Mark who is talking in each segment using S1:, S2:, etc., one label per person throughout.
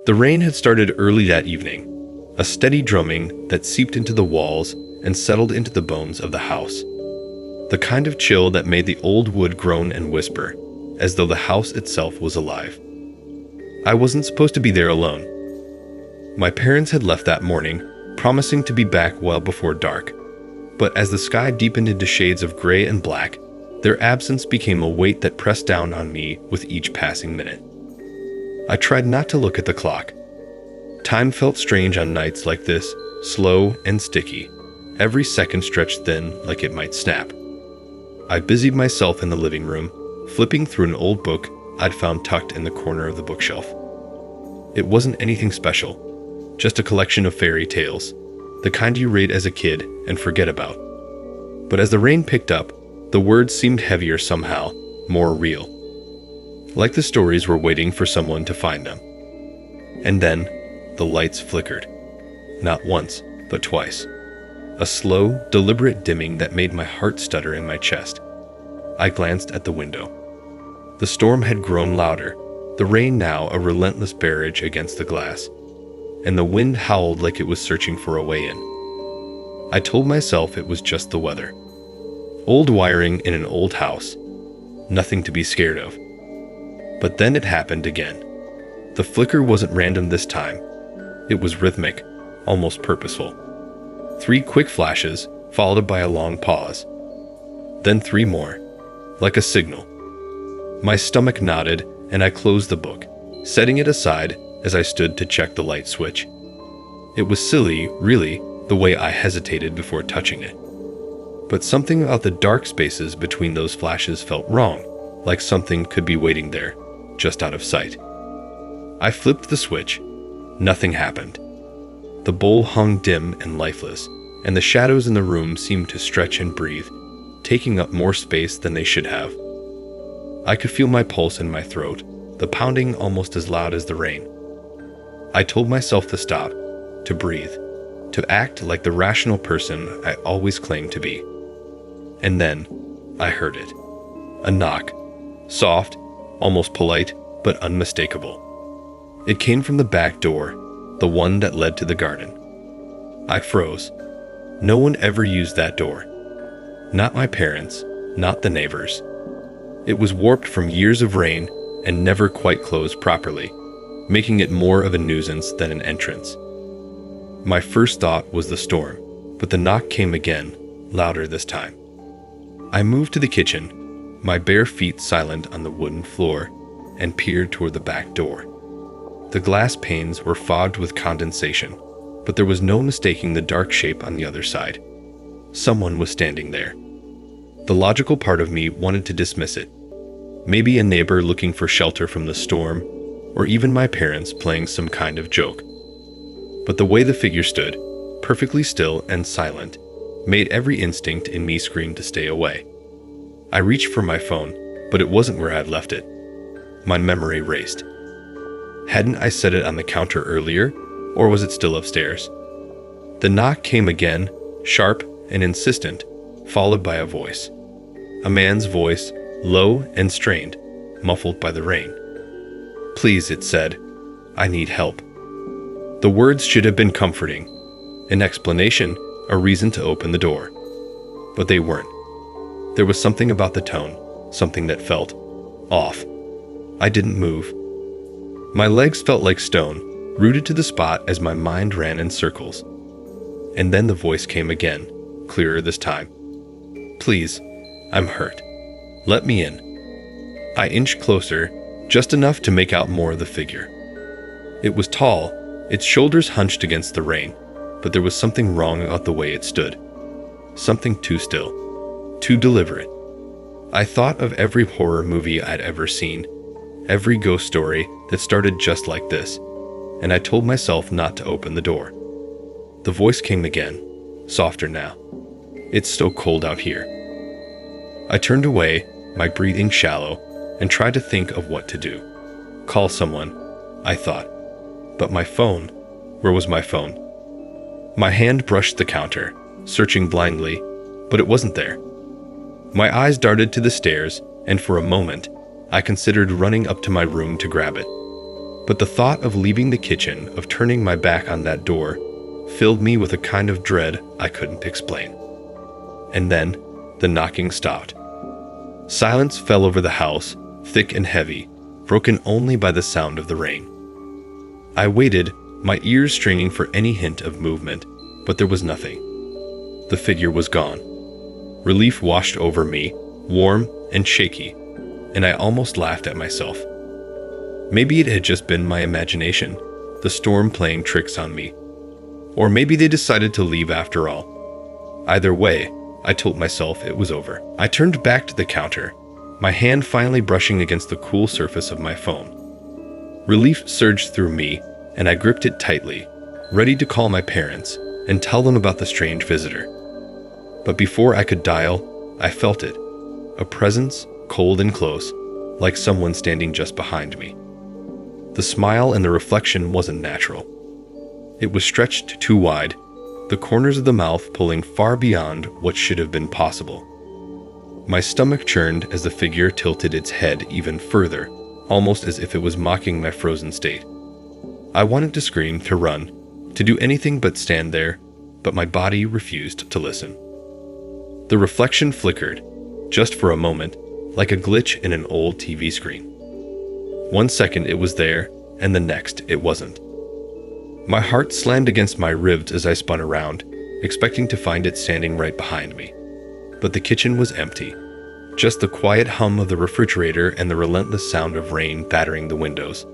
S1: The rain had started early that evening, a steady drumming that seeped into the walls and settled into the bones of the house. The kind of chill that made the old wood groan and whisper, as though the house itself was alive. I wasn't supposed to be there alone. My parents had left that morning, promising to be back well before dark. But as the sky deepened into shades of gray and black, their absence became a weight that pressed down on me with each passing minute. I tried not to look at the clock. Time felt strange on nights like this, slow and sticky, every second stretched thin like it might snap. I busied myself in the living room, flipping through an old book I'd found tucked in the corner of the bookshelf. It wasn't anything special, just a collection of fairy tales, the kind you read as a kid and forget about. But as the rain picked up, the words seemed heavier somehow, more real. Like the stories were waiting for someone to find them. And then, the lights flickered. Not once, but twice. A slow, deliberate dimming that made my heart stutter in my chest. I glanced at the window. The storm had grown louder, the rain now a relentless barrage against the glass, and the wind howled like it was searching for a way in. I told myself it was just the weather. Old wiring in an old house. Nothing to be scared of. But then it happened again. The flicker wasn't random this time. It was rhythmic, almost purposeful. 3 quick flashes, followed by a long pause. Then 3 more, like a signal. My stomach nodded, and I closed the book, setting it aside as I stood to check the light switch. It was silly, really, the way I hesitated before touching it. But something about the dark spaces between those flashes felt wrong, like something could be waiting there, just out of sight. I flipped the switch. Nothing happened. The bowl hung dim and lifeless, and the shadows in the room seemed to stretch and breathe, taking up more space than they should have. I could feel my pulse in my throat, the pounding almost as loud as the rain. I told myself to stop, to breathe, to act like the rational person I always claimed to be. And then, I heard it. A knock. Soft, almost polite, but unmistakable. It came from the back door, the one that led to the garden. I froze. No one ever used that door. Not my parents, not the neighbors. It was warped from years of rain and never quite closed properly, making it more of a nuisance than an entrance. My first thought was the storm, but the knock came again, louder this time. I moved to the kitchen, my bare feet silent on the wooden floor, and peered toward the back door. The glass panes were fogged with condensation, but there was no mistaking the dark shape on the other side. Someone was standing there. The logical part of me wanted to dismiss it. Maybe a neighbor looking for shelter from the storm, or even my parents playing some kind of joke. But the way the figure stood, perfectly still and silent, made every instinct in me scream to stay away. I reached for my phone, but it wasn't where I'd left it. My memory raced. Hadn't I set it on the counter earlier, or was it still upstairs? The knock came again, sharp and insistent, followed by a voice. A man's voice, low and strained, muffled by the rain. "Please," it said, "I need help." The words should have been comforting, an explanation, a reason to open the door. But they weren't. There was something about the tone, something that felt off. I didn't move. My legs felt like stone, rooted to the spot as my mind ran in circles. And then the voice came again, clearer this time. "Please, I'm hurt. Let me in." I inched closer, just enough to make out more of the figure. It was tall, its shoulders hunched against the rain, but there was something wrong about the way it stood. Something too still, too deliberate. I thought of every horror movie I'd ever seen, every ghost story that started just like this, and I told myself not to open the door. The voice came again, softer now. "It's so cold out here." I turned away, my breathing shallow, and tried to think of what to do. Call someone, I thought. But my phone, where was my phone? My hand brushed the counter, searching blindly, but it wasn't there. My eyes darted to the stairs, and for a moment, I considered running up to my room to grab it. But the thought of leaving the kitchen, of turning my back on that door, filled me with a kind of dread I couldn't explain. And then, the knocking stopped. Silence fell over the house, thick and heavy, broken only by the sound of the rain. I waited, my ears straining for any hint of movement, but there was nothing. The figure was gone. Relief washed over me, warm and shaky, and I almost laughed at myself. Maybe it had just been my imagination, the storm playing tricks on me. Or maybe they decided to leave after all. Either way, I told myself it was over. I turned back to the counter, my hand finally brushing against the cool surface of my phone. Relief surged through me, and I gripped it tightly, ready to call my parents and tell them about the strange visitor. But before I could dial, I felt it, a presence, cold and close, like someone standing just behind me. The smile and the reflection wasn't natural. It was stretched too wide, the corners of the mouth pulling far beyond what should have been possible. My stomach churned as the figure tilted its head even further, almost as if it was mocking my frozen state. I wanted to scream, to run, to do anything but stand there, but my body refused to listen. The reflection flickered, just for a moment, like a glitch in an old TV screen. 1 second it was there, and the next it wasn't. My heart slammed against my ribs as I spun around, expecting to find it standing right behind me. But the kitchen was empty, just the quiet hum of the refrigerator and the relentless sound of rain battering the windows.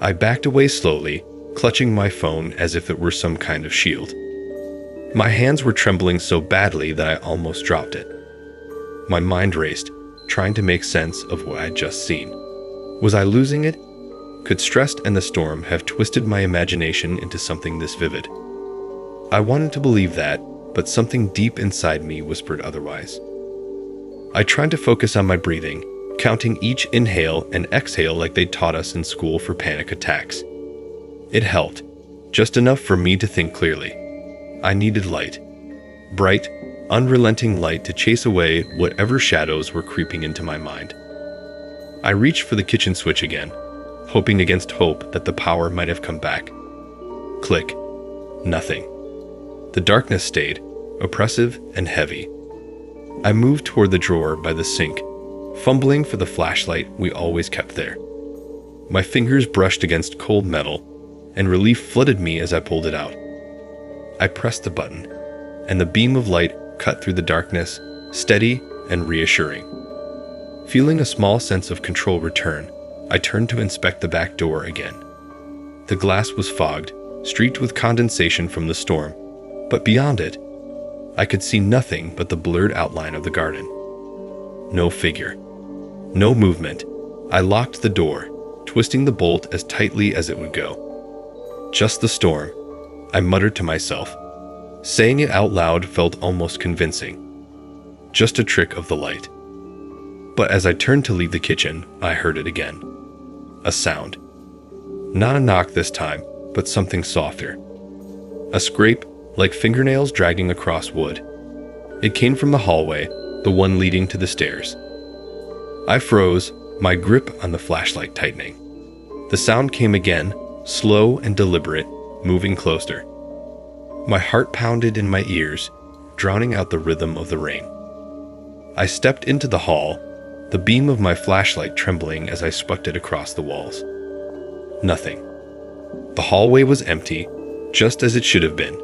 S1: I backed away slowly, clutching my phone as if it were some kind of shield. My hands were trembling so badly that I almost dropped it. My mind raced, trying to make sense of what I'd just seen. Was I losing it? Could stress and the storm have twisted my imagination into something this vivid? I wanted to believe that, but something deep inside me whispered otherwise. I tried to focus on my breathing, counting each inhale and exhale like they taught us in school for panic attacks. It helped, just enough for me to think clearly. I needed light. Bright, unrelenting light to chase away whatever shadows were creeping into my mind. I reached for the kitchen switch again, hoping against hope that the power might have come back. Click. Nothing. The darkness stayed, oppressive and heavy. I moved toward the drawer by the sink, fumbling for the flashlight we always kept there. My fingers brushed against cold metal, and relief flooded me as I pulled it out. I pressed the button, and the beam of light cut through the darkness, steady and reassuring. Feeling a small sense of control return, I turned to inspect the back door again. The glass was fogged, streaked with condensation from the storm, but beyond it, I could see nothing but the blurred outline of the garden. No figure. No movement. I locked the door, twisting the bolt as tightly as it would go. Just the storm, I muttered to myself. Saying it out loud felt almost convincing. Just a trick of the light. But as I turned to leave the kitchen, I heard it again. A sound. Not a knock this time, but something softer. A scrape, like fingernails dragging across wood. It came from the hallway, the one leading to the stairs. I froze, my grip on the flashlight tightening. The sound came again, slow and deliberate, moving closer. My heart pounded in my ears, drowning out the rhythm of the rain. I stepped into the hall, the beam of my flashlight trembling as I swept it across the walls. Nothing. The hallway was empty, just as it should have been.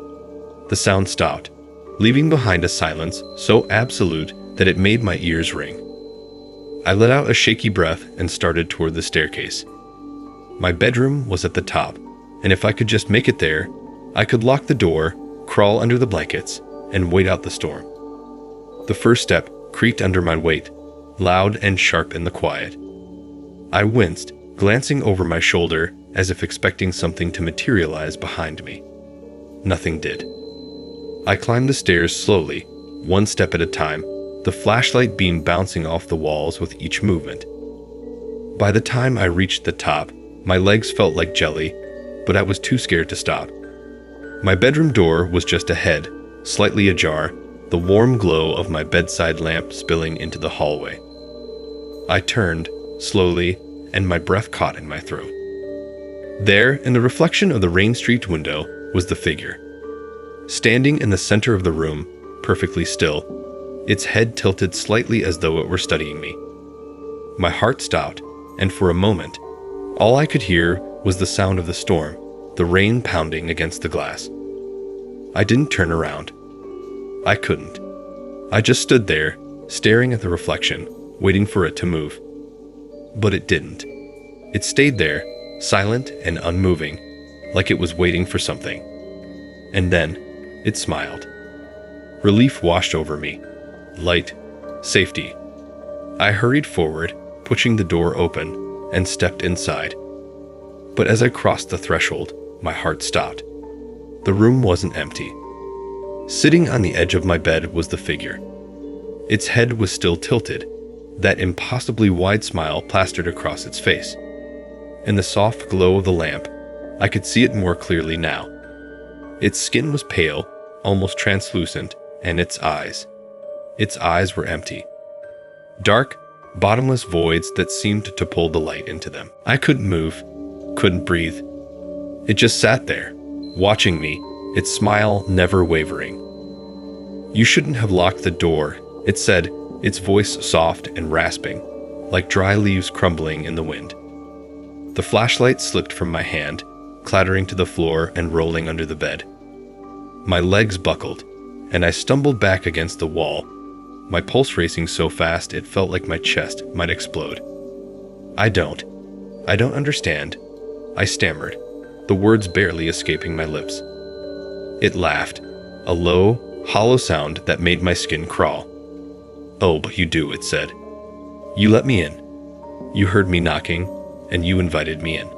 S1: The sound stopped, leaving behind a silence so absolute that it made my ears ring. I let out a shaky breath and started toward the staircase. My bedroom was at the top, and if I could just make it there, I could lock the door, crawl under the blankets, and wait out the storm. The first step creaked under my weight, loud and sharp in the quiet. I winced, glancing over my shoulder as if expecting something to materialize behind me. Nothing did. I climbed the stairs slowly, one step at a time, the flashlight beam bouncing off the walls with each movement. By the time I reached the top, my legs felt like jelly, but I was too scared to stop. My bedroom door was just ahead, slightly ajar, the warm glow of my bedside lamp spilling into the hallway. I turned, slowly, and my breath caught in my throat. There, in the reflection of the rain-streaked window, was the figure. Standing in the center of the room, perfectly still, its head tilted slightly as though it were studying me. My heart stopped, and for a moment, all I could hear was the sound of the storm, the rain pounding against the glass. I didn't turn around. I couldn't. I just stood there, staring at the reflection, waiting for it to move. But it didn't. It stayed there, silent and unmoving, like it was waiting for something. And then, it smiled. Relief washed over me. Light. Safety. I hurried forward, pushing the door open, and stepped inside. But as I crossed the threshold, my heart stopped. The room wasn't empty. Sitting on the edge of my bed was the figure. Its head was still tilted, that impossibly wide smile plastered across its face. In the soft glow of the lamp, I could see it more clearly now. Its skin was pale, almost translucent, and its eyes were empty. Dark, bottomless voids that seemed to pull the light into them. I couldn't move, couldn't breathe. It just sat there, watching me, its smile never wavering. "You shouldn't have locked the door," it said, its voice soft and rasping, like dry leaves crumbling in the wind. The flashlight slipped from my hand, clattering to the floor and rolling under the bed. My legs buckled, and I stumbled back against the wall, my pulse racing so fast it felt like my chest might explode. I don't understand," I stammered, the words barely escaping my lips. It laughed, a low, hollow sound that made my skin crawl. "Oh, but you do," it said. "You let me in. You heard me knocking, and you invited me in."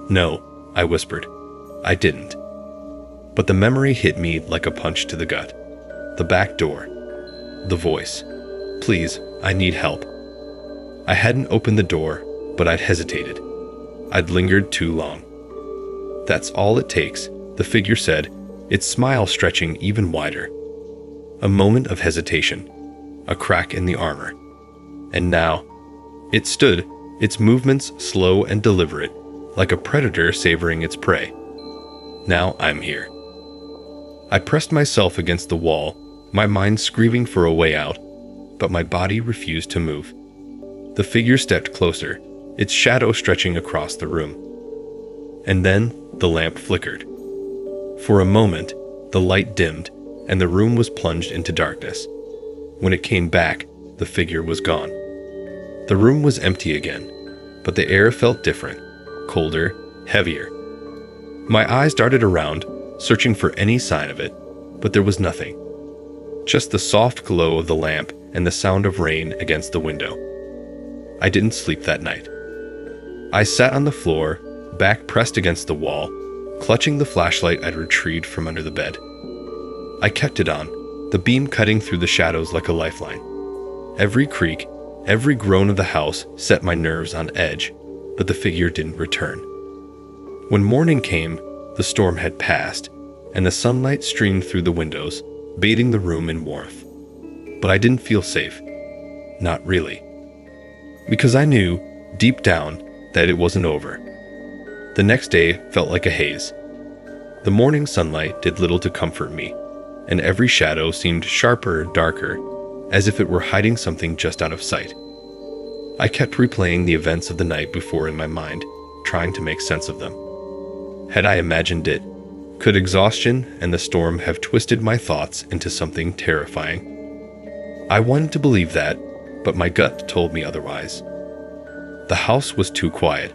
S1: "No," I whispered. "I didn't." But the memory hit me like a punch to the gut. The back door. The voice. "Please, I need help." I hadn't opened the door, but I'd hesitated. I'd lingered too long. "That's all it takes," the figure said, its smile stretching even wider. A moment of hesitation. A crack in the armor. And now, it stood, its movements slow and deliberate, like a predator savoring its prey. Now I'm here. I pressed myself against the wall, my mind screaming for a way out, but my body refused to move. The figure stepped closer, its shadow stretching across the room. And then the lamp flickered. For a moment, the light dimmed, and the room was plunged into darkness. When it came back, the figure was gone. The room was empty again, but the air felt different, colder, heavier. My eyes darted around, searching for any sign of it, but there was nothing. Just the soft glow of the lamp and the sound of rain against the window. I didn't sleep that night. I sat on the floor, back pressed against the wall, clutching the flashlight I'd retrieved from under the bed. I kept it on, the beam cutting through the shadows like a lifeline. Every creak, every groan of the house set my nerves on edge, but the figure didn't return. When morning came, the storm had passed, and the sunlight streamed through the windows, bathing the room in warmth. But I didn't feel safe. Not really. Because I knew, deep down, that it wasn't over. The next day felt like a haze. The morning sunlight did little to comfort me, and every shadow seemed sharper, darker, as if it were hiding something just out of sight. I kept replaying the events of the night before in my mind, trying to make sense of them. Had I imagined it? Could exhaustion and the storm have twisted my thoughts into something terrifying? I wanted to believe that, but my gut told me otherwise. The house was too quiet.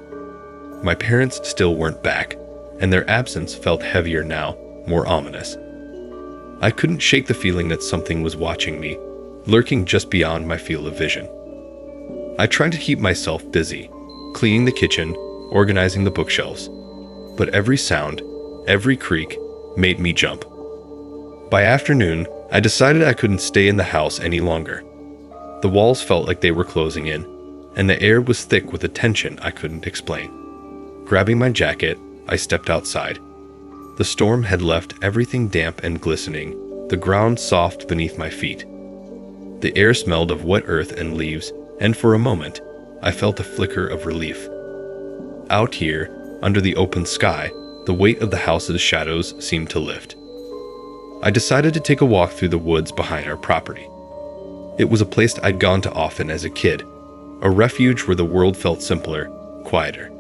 S1: My parents still weren't back, and their absence felt heavier now, more ominous. I couldn't shake the feeling that something was watching me, lurking just beyond my field of vision. I tried to keep myself busy, cleaning the kitchen, organizing the bookshelves, but every sound, every creak, made me jump. By afternoon, I decided I couldn't stay in the house any longer. The walls felt like they were closing in, and the air was thick with a tension I couldn't explain. Grabbing my jacket, I stepped outside. The storm had left everything damp and glistening, the ground soft beneath my feet. The air smelled of wet earth and leaves, and for a moment, I felt a flicker of relief. Out here, under the open sky, the weight of the house's shadows seemed to lift. I decided to take a walk through the woods behind our property. It was a place I'd gone to often as a kid, a refuge where the world felt simpler, quieter.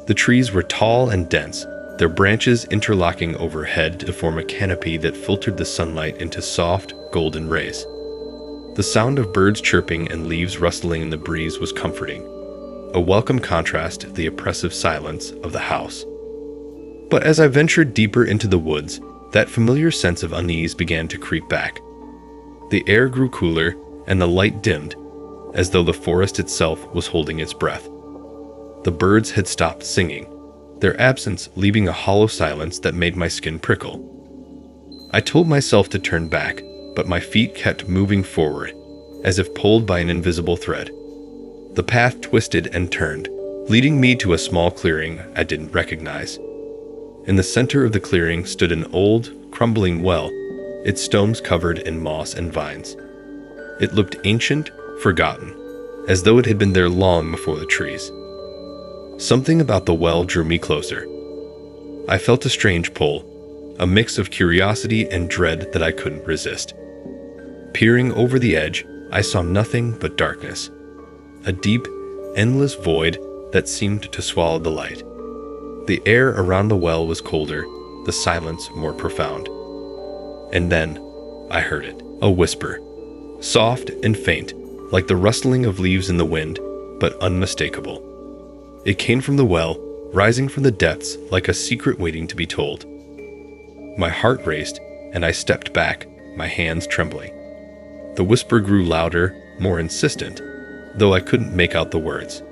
S1: The trees were tall and dense, their branches interlocking overhead to form a canopy that filtered the sunlight into soft, golden rays. The sound of birds chirping and leaves rustling in the breeze was comforting, a welcome contrast to the oppressive silence of the house. But as I ventured deeper into the woods, that familiar sense of unease began to creep back. The air grew cooler and the light dimmed, as though the forest itself was holding its breath. The birds had stopped singing, their absence leaving a hollow silence that made my skin prickle. I told myself to turn back, but my feet kept moving forward, as if pulled by an invisible thread. The path twisted and turned, leading me to a small clearing I didn't recognize. In the center of the clearing stood an old, crumbling well, its stones covered in moss and vines. It looked ancient, forgotten, as though it had been there long before the trees. Something about the well drew me closer. I felt a strange pull, a mix of curiosity and dread that I couldn't resist. Peering over the edge, I saw nothing but darkness, a deep, endless void that seemed to swallow the light. The air around the well was colder, the silence more profound. And then, I heard it, a whisper, soft and faint, like the rustling of leaves in the wind, but unmistakable. It came from the well, rising from the depths like a secret waiting to be told. My heart raced, and I stepped back, my hands trembling. The whisper grew louder, more insistent, though I couldn't make out the words.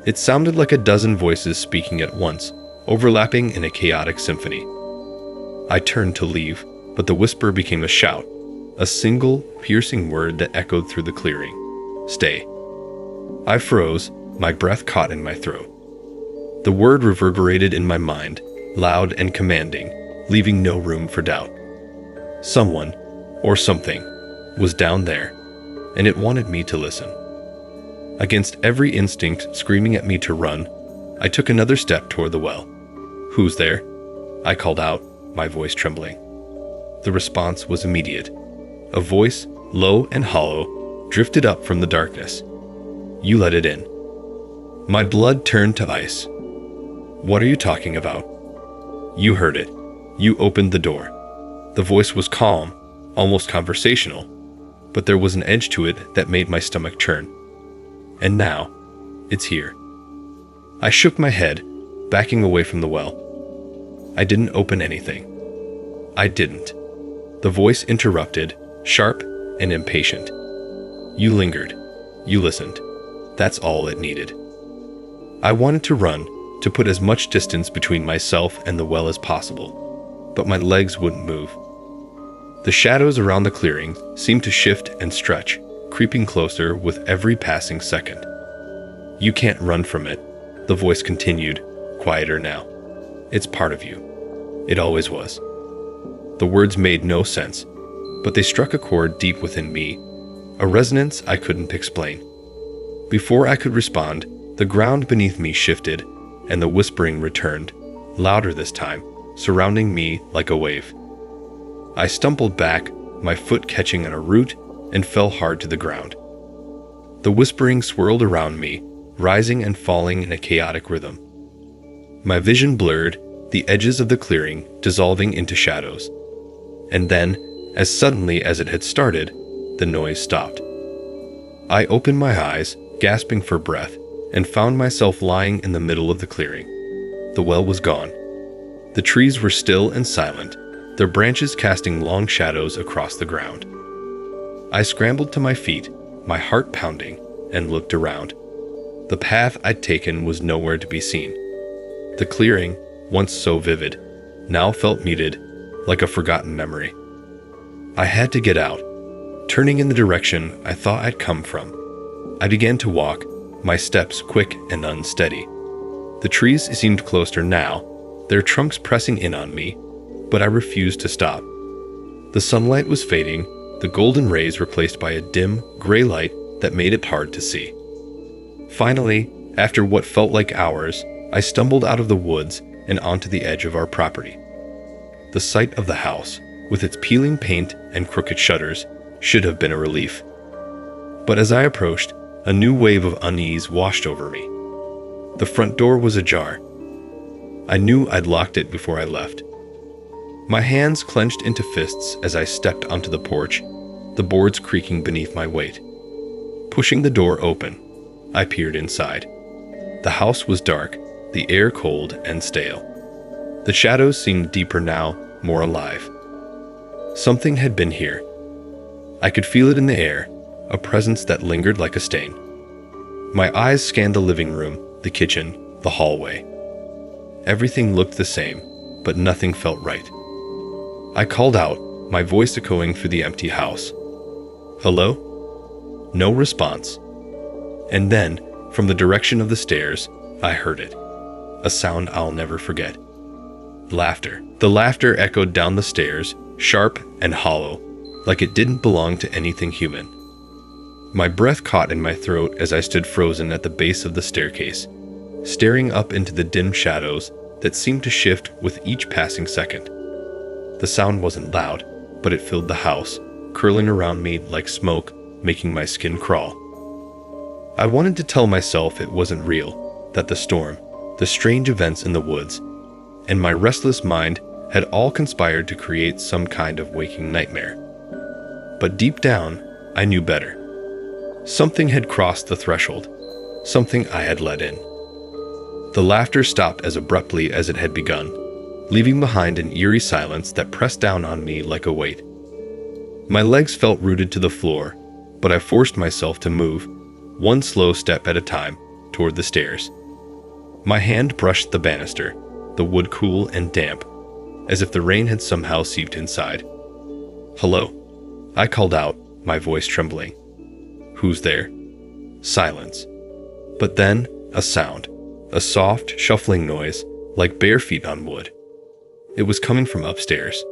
S1: It sounded like a dozen voices speaking at once, overlapping in a chaotic symphony. I turned to leave, but the whisper became a shout, a single, piercing word that echoed through the clearing. Stay. I froze, my breath caught in my throat. The word reverberated in my mind, loud and commanding, leaving no room for doubt. Someone, or something, was down there, and it wanted me to listen. Against every instinct screaming at me to run, I took another step toward the well. "Who's there?" I called out, my voice trembling. The response was immediate. A voice, low and hollow, drifted up from the darkness. "You let it in." My blood turned to ice. "What are you talking about?" "You heard it. You opened the door." The voice was calm, almost conversational, but there was an edge to it that made my stomach churn. And now, it's here. I shook my head, backing away from the well. I didn't open anything. I didn't. The voice interrupted, sharp and impatient. "You lingered. You listened. That's all it needed." I wanted to run, to put as much distance between myself and the well as possible, but my legs wouldn't move. The shadows around the clearing seemed to shift and stretch, creeping closer with every passing second. "You can't run from it," the voice continued, quieter now. "It's part of you. It always was." The words made no sense, but they struck a chord deep within me, a resonance I couldn't explain. Before I could respond, the ground beneath me shifted, and the whispering returned, louder this time, surrounding me like a wave. I stumbled back, my foot catching on a root, and fell hard to the ground. The whispering swirled around me, rising and falling in a chaotic rhythm. My vision blurred, the edges of the clearing dissolving into shadows. And then, as suddenly as it had started, the noise stopped. I opened my eyes, gasping for breath, and found myself lying in the middle of the clearing. The well was gone. The trees were still and silent, their branches casting long shadows across the ground. I scrambled to my feet, my heart pounding, and looked around. The path I'd taken was nowhere to be seen. The clearing, once so vivid, now felt muted, like a forgotten memory. I had to get out, turning in the direction I thought I'd come from. I began to walk, my steps quick and unsteady. The trees seemed closer now, their trunks pressing in on me, but I refused to stop. The sunlight was fading, the golden rays replaced by a dim, gray light that made it hard to see. Finally, after what felt like hours, I stumbled out of the woods and onto the edge of our property. The sight of the house, with its peeling paint and crooked shutters, should have been a relief. But as I approached, a new wave of unease washed over me. The front door was ajar. I knew I'd locked it before I left. My hands clenched into fists as I stepped onto the porch, the boards creaking beneath my weight. Pushing the door open, I peered inside. The house was dark, the air cold and stale. The shadows seemed deeper now, more alive. Something had been here. I could feel it in the air, a presence that lingered like a stain. My eyes scanned the living room, the kitchen, the hallway. Everything looked the same, but nothing felt right. I called out, my voice echoing through the empty house. "Hello?" No response. And then, from the direction of the stairs, I heard it. A sound I'll never forget. Laughter. The laughter echoed down the stairs, sharp and hollow, like it didn't belong to anything human. My breath caught in my throat as I stood frozen at the base of the staircase, staring up into the dim shadows that seemed to shift with each passing second. The sound wasn't loud, but it filled the house, curling around me like smoke, making my skin crawl. I wanted to tell myself it wasn't real, that the storm, the strange events in the woods, and my restless mind had all conspired to create some kind of waking nightmare. But deep down, I knew better. Something had crossed the threshold, something I had let in. The laughter stopped as abruptly as it had begun, leaving behind an eerie silence that pressed down on me like a weight. My legs felt rooted to the floor, but I forced myself to move, one slow step at a time, toward the stairs. My hand brushed the banister, the wood cool and damp, as if the rain had somehow seeped inside. "Hello," I called out, my voice trembling. "Who's there?" Silence. But then, a sound, a soft, shuffling noise, like bare feet on wood. It was coming from upstairs.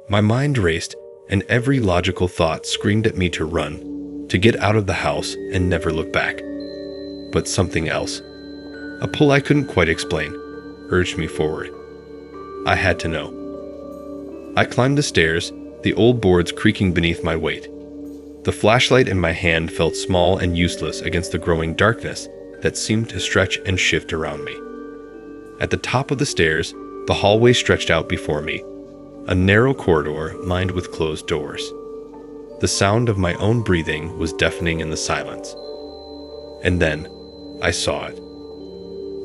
S1: My mind raced, and every logical thought screamed at me to run, to get out of the house and never look back. But something else, a pull I couldn't quite explain, urged me forward. I had to know. I climbed the stairs, the old boards creaking beneath my weight. The flashlight in my hand felt small and useless against the growing darkness that seemed to stretch and shift around me. At the top of the stairs, the hallway stretched out before me, a narrow corridor lined with closed doors. The sound of my own breathing was deafening in the silence. And then, I saw it.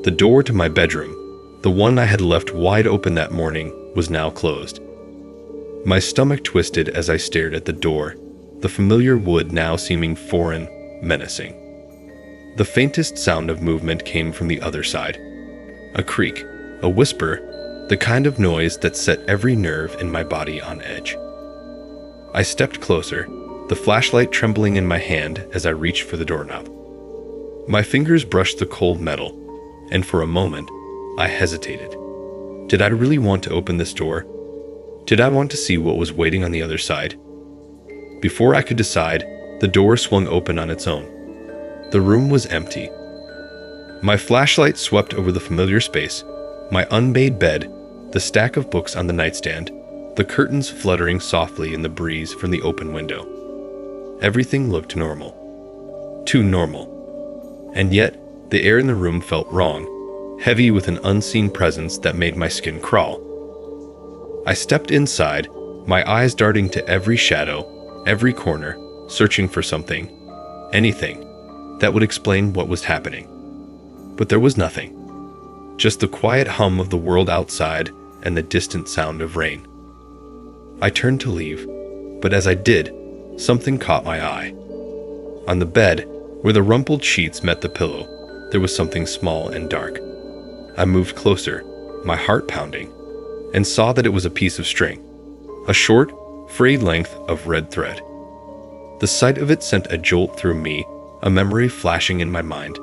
S1: The door to my bedroom, the one I had left wide open that morning, was now closed. My stomach twisted as I stared at the door, the familiar wood now seeming foreign, menacing. The faintest sound of movement came from the other side. A creak, a whisper, the kind of noise that set every nerve in my body on edge. I stepped closer, the flashlight trembling in my hand as I reached for the doorknob. My fingers brushed the cold metal, and for a moment, I hesitated. Did I really want to open this door? Did I want to see what was waiting on the other side? Before I could decide, the door swung open on its own. The room was empty. My flashlight swept over the familiar space, my unmade bed, the stack of books on the nightstand, the curtains fluttering softly in the breeze from the open window. Everything looked normal. Too normal. And yet, the air in the room felt wrong, heavy with an unseen presence that made my skin crawl. I stepped inside, my eyes darting to every shadow, every corner, searching for something, anything, that would explain what was happening. But there was nothing. Just the quiet hum of the world outside and the distant sound of rain. I turned to leave, but as I did, something caught my eye. On the bed, where the rumpled sheets met the pillow, there was something small and dark. I moved closer, my heart pounding, and saw that it was a piece of string, a short, frayed length of red thread. The sight of it sent a jolt through me, a memory flashing in my mind.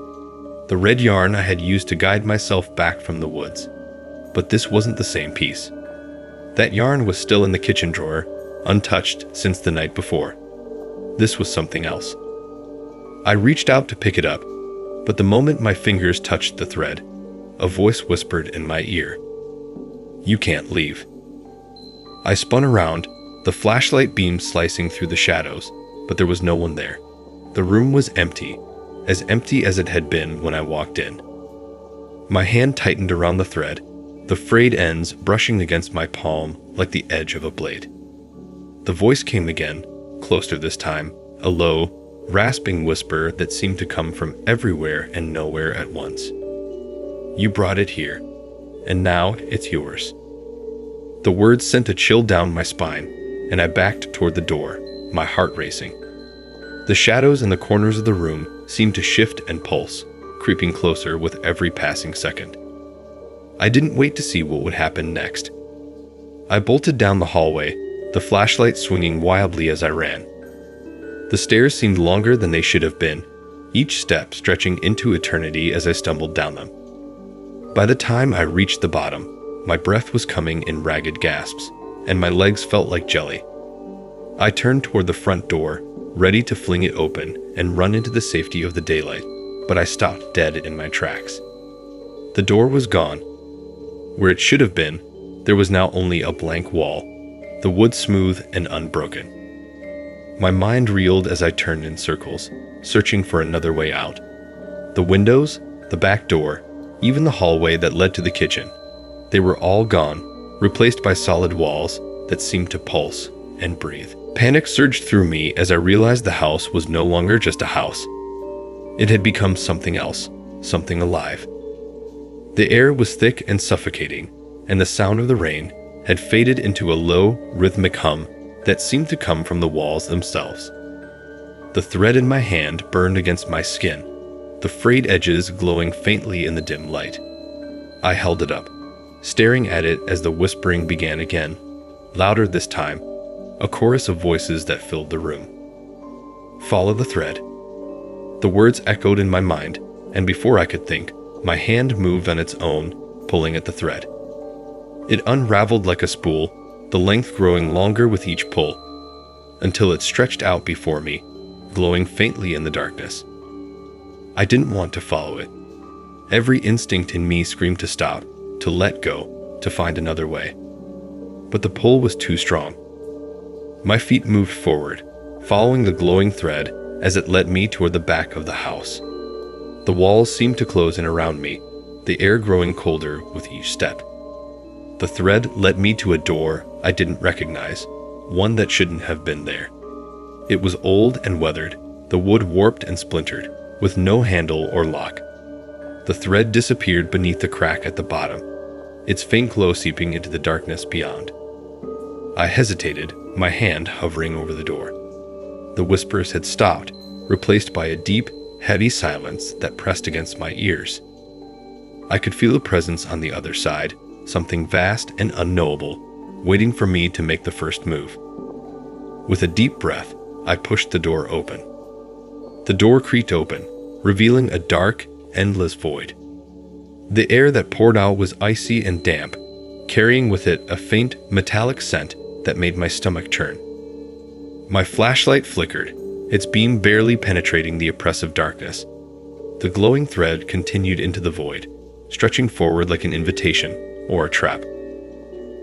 S1: The red yarn I had used to guide myself back from the woods. But this wasn't the same piece. That yarn was still in the kitchen drawer, untouched since the night before. This was something else. I reached out to pick it up, but the moment my fingers touched the thread, a voice whispered in my ear, "You can't leave." I spun around, the flashlight beam slicing through the shadows, but there was no one there. The room was empty as it had been when I walked in. My hand tightened around the thread, the frayed ends brushing against my palm like the edge of a blade. The voice came again, closer this time, a low, rasping whisper that seemed to come from everywhere and nowhere at once. "You brought it here, and now it's yours." The words sent a chill down my spine, and I backed toward the door, my heart racing. The shadows in the corners of the room seemed to shift and pulse, creeping closer with every passing second. I didn't wait to see what would happen next. I bolted down the hallway, the flashlight swinging wildly as I ran. The stairs seemed longer than they should have been, each step stretching into eternity as I stumbled down them. By the time I reached the bottom, my breath was coming in ragged gasps, and my legs felt like jelly. I turned toward the front door, ready to fling it open and run into the safety of the daylight, but I stopped dead in my tracks. The door was gone. Where it should have been, there was now only a blank wall, the wood smooth and unbroken. My mind reeled as I turned in circles, searching for another way out. The windows, the back door, even the hallway that led to the kitchen, they were all gone, replaced by solid walls that seemed to pulse and breathe. Panic surged through me as I realized the house was no longer just a house. It had become something else, something alive. The air was thick and suffocating, and the sound of the rain had faded into a low, rhythmic hum that seemed to come from the walls themselves. The thread in my hand burned against my skin, the frayed edges glowing faintly in the dim light. I held it up, staring at it as the whispering began again, louder this time, a chorus of voices that filled the room. "Follow the thread." The words echoed in my mind, and before I could think, my hand moved on its own, pulling at the thread. It unraveled like a spool, the length growing longer with each pull, until it stretched out before me, glowing faintly in the darkness. I didn't want to follow it. Every instinct in me screamed to stop, to let go, to find another way. But the pull was too strong. My feet moved forward, following the glowing thread as it led me toward the back of the house. The walls seemed to close in around me, the air growing colder with each step. The thread led me to a door I didn't recognize, one that shouldn't have been there. It was old and weathered, the wood warped and splintered, with no handle or lock. The thread disappeared beneath the crack at the bottom, its faint glow seeping into the darkness beyond. I hesitated, my hand hovering over the door. The whispers had stopped, replaced by a deep, heavy silence that pressed against my ears. I could feel a presence on the other side, something vast and unknowable, waiting for me to make the first move. With a deep breath, I pushed the door open. The door creaked open, revealing a dark, endless void. The air that poured out was icy and damp, carrying with it a faint, metallic scent that made my stomach churn. My flashlight flickered, its beam barely penetrating the oppressive darkness. The glowing thread continued into the void, stretching forward like an invitation or a trap.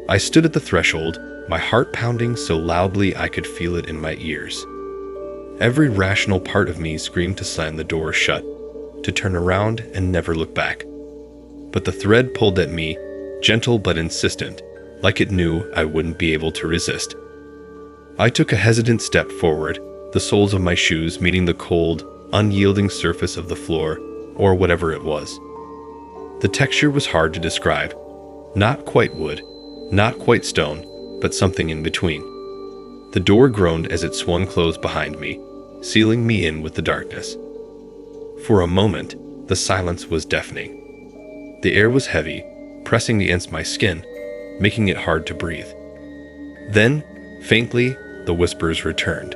S1: I stood at the threshold, my heart pounding so loudly I could feel it in my ears. Every rational part of me screamed to slam the door shut, to turn around and never look back. But the thread pulled at me, gentle but insistent, like it knew I wouldn't be able to resist. I took a hesitant step forward, the soles of my shoes meeting the cold, unyielding surface of the floor, or whatever it was. The texture was hard to describe. Not quite wood, not quite stone, but something in between. The door groaned as it swung closed behind me, sealing me in with the darkness. For a moment, the silence was deafening. The air was heavy, pressing against my skin, making it hard to breathe. Then, faintly, the whispers returned.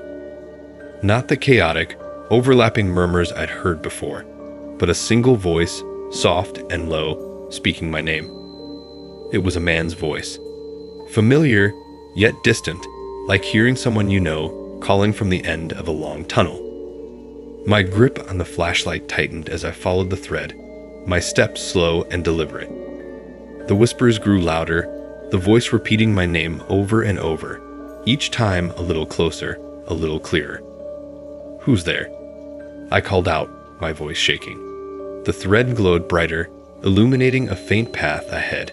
S1: Not the chaotic, overlapping murmurs I'd heard before, but a single voice, soft and low, speaking my name. It was a man's voice. Familiar, yet distant, like hearing someone you know calling from the end of a long tunnel. My grip on the flashlight tightened as I followed the thread, my steps slow and deliberate. The whispers grew louder, the voice repeating my name over and over, each time a little closer, a little clearer. "Who's there?" I called out, my voice shaking. The thread glowed brighter, illuminating a faint path ahead.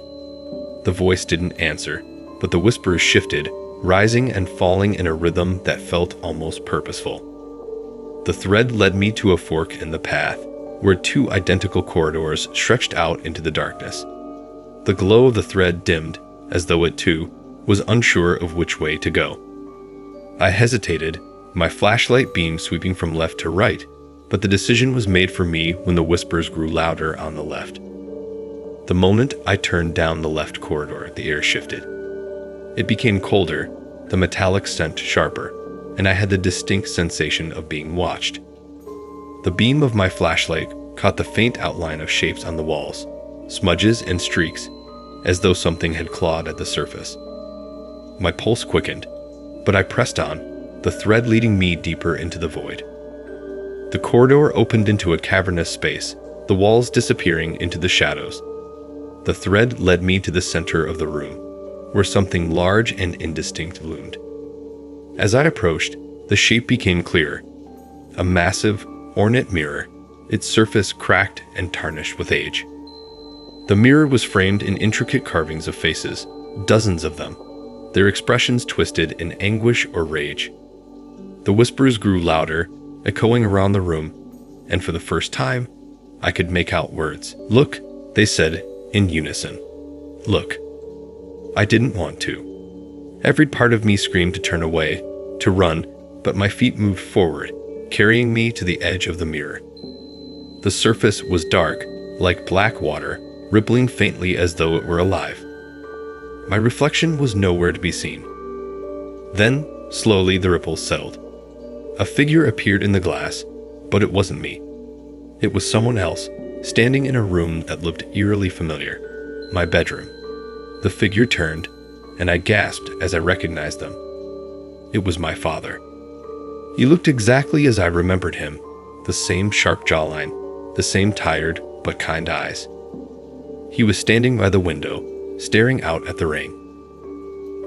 S1: The voice didn't answer, but the whispers shifted, rising and falling in a rhythm that felt almost purposeful. The thread led me to a fork in the path, where two identical corridors stretched out into the darkness. The glow of the thread dimmed, as though it too was unsure of which way to go. I hesitated, my flashlight beam sweeping from left to right, but the decision was made for me when the whispers grew louder on the left. The moment I turned down the left corridor, the air shifted. It became colder, the metallic scent sharper, and I had the distinct sensation of being watched. The beam of my flashlight caught the faint outline of shapes on the walls, smudges and streaks, as though something had clawed at the surface. My pulse quickened, but I pressed on, the thread leading me deeper into the void. The corridor opened into a cavernous space, the walls disappearing into the shadows. The thread led me to the center of the room, where something large and indistinct loomed. As I approached, the shape became clearer. A massive, ornate mirror, its surface cracked and tarnished with age. The mirror was framed in intricate carvings of faces, dozens of them, their expressions twisted in anguish or rage. The whispers grew louder, echoing around the room, and for the first time, I could make out words. "Look," they said in unison. "Look." I didn't want to. Every part of me screamed to turn away, to run, but my feet moved forward, carrying me to the edge of the mirror. The surface was dark, like black water, rippling faintly as though it were alive. My reflection was nowhere to be seen. Then, slowly, the ripples settled. A figure appeared in the glass, but it wasn't me. It was someone else, standing in a room that looked eerily familiar, my bedroom. The figure turned, and I gasped as I recognized them. It was my father. He looked exactly as I remembered him, the same sharp jawline, the same tired but kind eyes. He was standing by the window, staring out at the rain.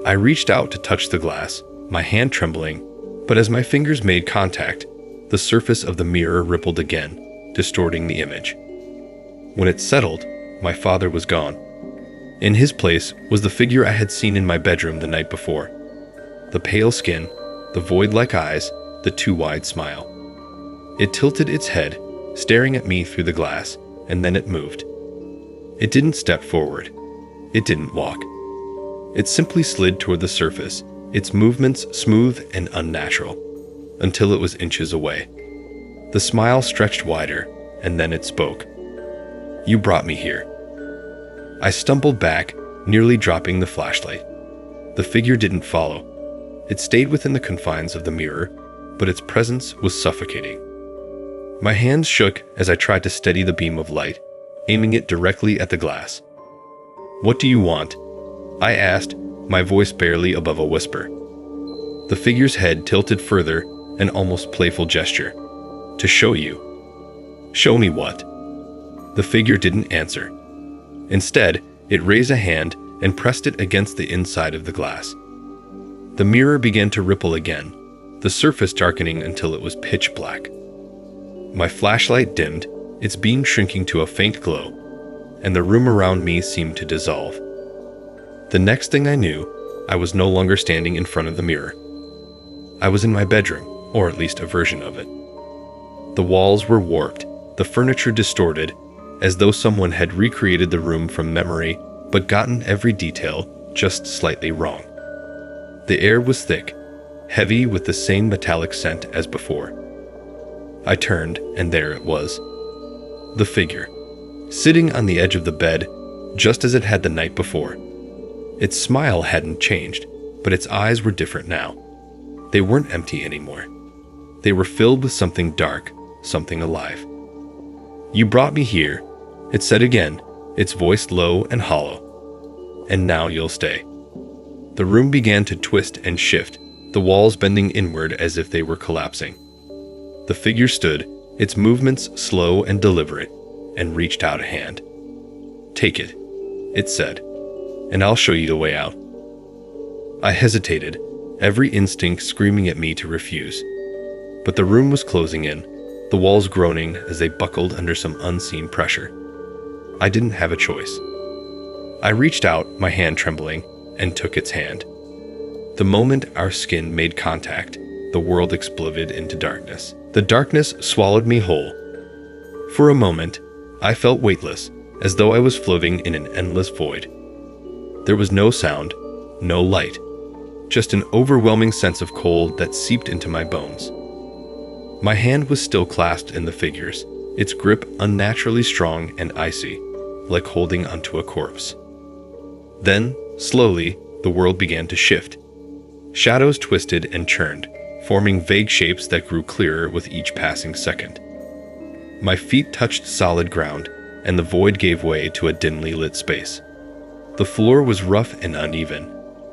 S1: I reached out to touch the glass, my hand trembling, but as my fingers made contact, the surface of the mirror rippled again, distorting the image. When it settled, my father was gone. In his place was the figure I had seen in my bedroom the night before. The pale skin, the void-like eyes, the too wide smile. It tilted its head, staring at me through the glass, and then it moved. It didn't step forward. It didn't walk. It simply slid toward the surface, its movements smooth and unnatural, until it was inches away. The smile stretched wider, and then it spoke. "You brought me here." I stumbled back, nearly dropping the flashlight. The figure didn't follow. It stayed within the confines of the mirror, but its presence was suffocating. My hands shook as I tried to steady the beam of light, aiming it directly at the glass. "What do you want?" I asked, my voice barely above a whisper. The figure's head tilted further, an almost playful gesture. "To show you." "Show me what?" The figure didn't answer. Instead, it raised a hand and pressed it against the inside of the glass. The mirror began to ripple again, the surface darkening until it was pitch black. My flashlight dimmed, its beam shrinking to a faint glow, and the room around me seemed to dissolve. The next thing I knew, I was no longer standing in front of the mirror. I was in my bedroom, or at least a version of it. The walls were warped, the furniture distorted, as though someone had recreated the room from memory, but gotten every detail just slightly wrong. The air was thick, heavy with the same metallic scent as before. I turned, and there it was. The figure, sitting on the edge of the bed, just as it had the night before. Its smile hadn't changed, but its eyes were different now. They weren't empty anymore. They were filled with something dark, something alive. "You brought me here," it said again, its voice low and hollow. "And now you'll stay." The room began to twist and shift, the walls bending inward as if they were collapsing. The figure stood, its movements slow and deliberate, and reached out a hand. "Take it," it said, "and I'll show you the way out." I hesitated, every instinct screaming at me to refuse. But the room was closing in, the walls groaning as they buckled under some unseen pressure. I didn't have a choice. I reached out, my hand trembling, and took its hand. The moment our skin made contact, the world exploded into darkness. The darkness swallowed me whole. For a moment, I felt weightless, as though I was floating in an endless void. There was no sound, no light, just an overwhelming sense of cold that seeped into my bones. My hand was still clasped in the figure's, its grip unnaturally strong and icy, like holding onto a corpse. Then, slowly, the world began to shift. Shadows twisted and churned, forming vague shapes that grew clearer with each passing second. My feet touched solid ground, and the void gave way to a dimly lit space. The floor was rough and uneven,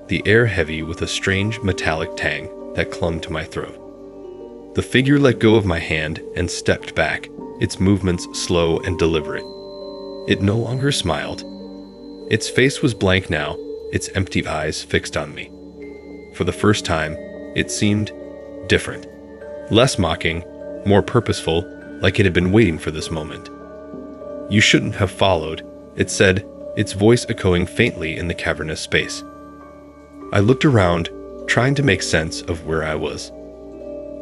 S1: the air heavy with a strange metallic tang that clung to my throat. The figure let go of my hand and stepped back, its movements slow and deliberate. It no longer smiled. Its face was blank now, its empty eyes fixed on me. For the first time, it seemed different. Less mocking, more purposeful, like it had been waiting for this moment. "You shouldn't have followed," it said, its voice echoing faintly in the cavernous space. I looked around, trying to make sense of where I was.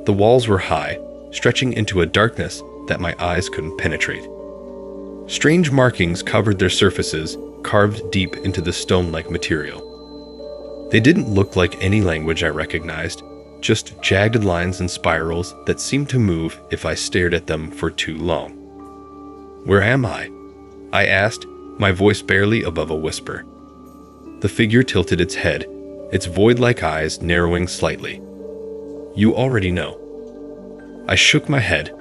S1: The walls were high, stretching into a darkness that my eyes couldn't penetrate. Strange markings covered their surfaces, carved deep into the stone-like material. They didn't look like any language I recognized, just jagged lines and spirals that seemed to move if I stared at them for too long. "Where am I?" I asked, my voice barely above a whisper. The figure tilted its head, its void-like eyes narrowing slightly. "You already know." I shook my head.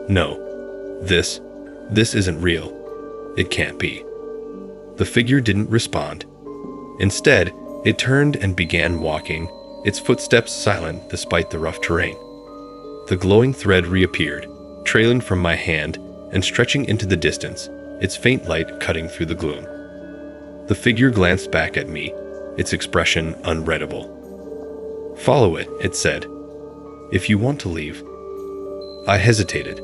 S1: "No. This isn't real. It can't be." The figure didn't respond. Instead, it turned and began walking, its footsteps silent despite the rough terrain. The glowing thread reappeared, trailing from my hand and stretching into the distance, its faint light cutting through the gloom. The figure glanced back at me, its expression unreadable. "Follow it," it said, "if you want to leave." I hesitated.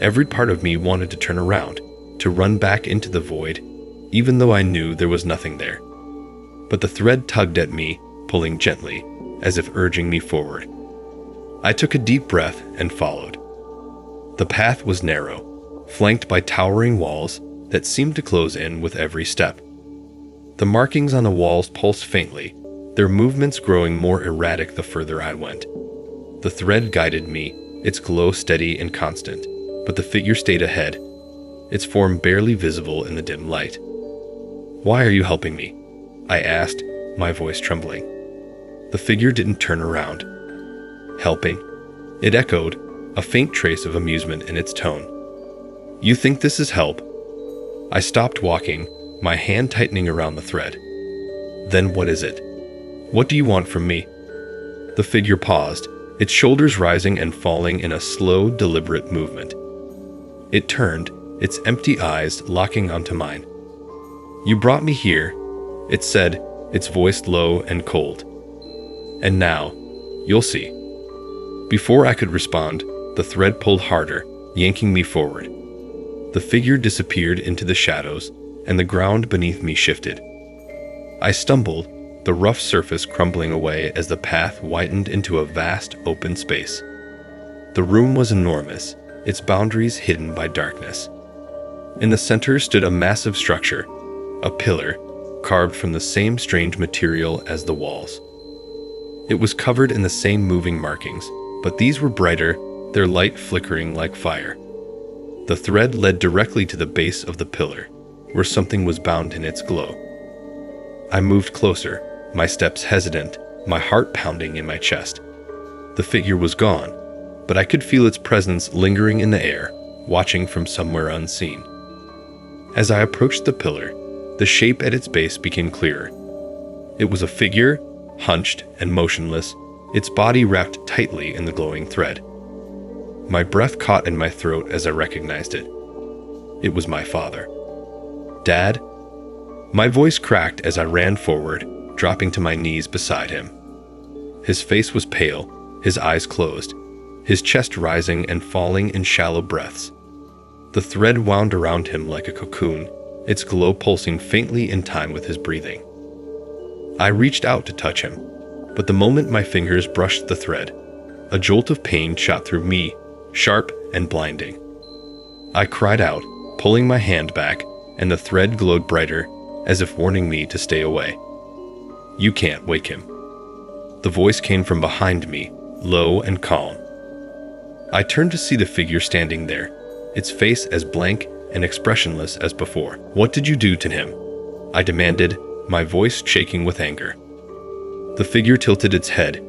S1: Every part of me wanted to turn around, to run back into the void, even though I knew there was nothing there. But the thread tugged at me, pulling gently, as if urging me forward. I took a deep breath and followed. The path was narrow, flanked by towering walls that seemed to close in with every step. The markings on the walls pulsed faintly, their movements growing more erratic the further I went. The thread guided me, its glow steady and constant, but the figure stayed ahead, its form barely visible in the dim light. "Why are you helping me?" I asked, my voice trembling. The figure didn't turn around. "Helping?" It echoed, a faint trace of amusement in its tone. "You think this is help?" I stopped walking, my hand tightening around the thread. "Then what is it? What do you want from me?" The figure paused, its shoulders rising and falling in a slow, deliberate movement. It turned, its empty eyes locking onto mine. "You brought me here," it said, its voice low and cold. "And now, you'll see." Before I could respond, the thread pulled harder, yanking me forward. The figure disappeared into the shadows, and the ground beneath me shifted. I stumbled, the rough surface crumbling away as the path widened into a vast, open space. The room was enormous, its boundaries hidden by darkness. In the center stood a massive structure, a pillar, carved from the same strange material as the walls. It was covered in the same moving markings, but these were brighter, their light flickering like fire. The thread led directly to the base of the pillar, where something was bound in its glow. I moved closer, my steps hesitant, my heart pounding in my chest. The figure was gone, but I could feel its presence lingering in the air, watching from somewhere unseen. As I approached the pillar, the shape at its base became clearer. It was a figure, hunched and motionless, its body wrapped tightly in the glowing thread. My breath caught in my throat as I recognized it. It was my father. "Dad?" My voice cracked as I ran forward, dropping to my knees beside him. His face was pale, his eyes closed, his chest rising and falling in shallow breaths. The thread wound around him like a cocoon, its glow pulsing faintly in time with his breathing. I reached out to touch him, but the moment my fingers brushed the thread, a jolt of pain shot through me, sharp and blinding. I cried out, pulling my hand back, and the thread glowed brighter, as if warning me to stay away. "You can't wake him." The voice came from behind me, low and calm. I turned to see the figure standing there, its face as blank and expressionless as before. "What did you do to him?" I demanded, my voice shaking with anger. The figure tilted its head,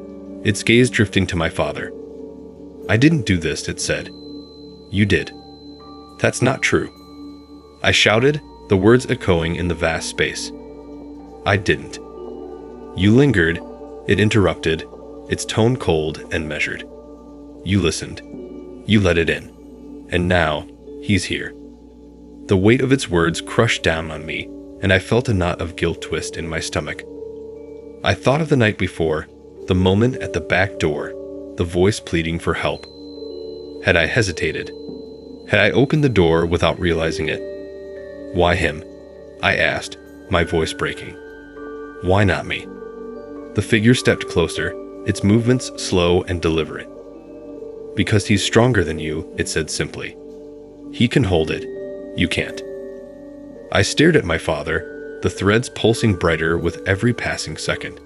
S1: its gaze drifting to my father. "I didn't do this," it said. "You did." "That's not true," I shouted, the words echoing in the vast space. "I didn't." "You lingered," it interrupted, its tone cold and measured. "You listened. You let it in. And now, he's here." The weight of its words crushed down on me, and I felt a knot of guilt twist in my stomach. I thought of the night before, the moment at the back door, the voice pleading for help. Had I hesitated? Had I opened the door without realizing it? "Why him?" I asked, my voice breaking. "Why not me?" The figure stepped closer, its movements slow and deliberate. "Because he's stronger than you," it said simply. "He can hold it. You can't." I stared at my father, the threads pulsing brighter with every passing second.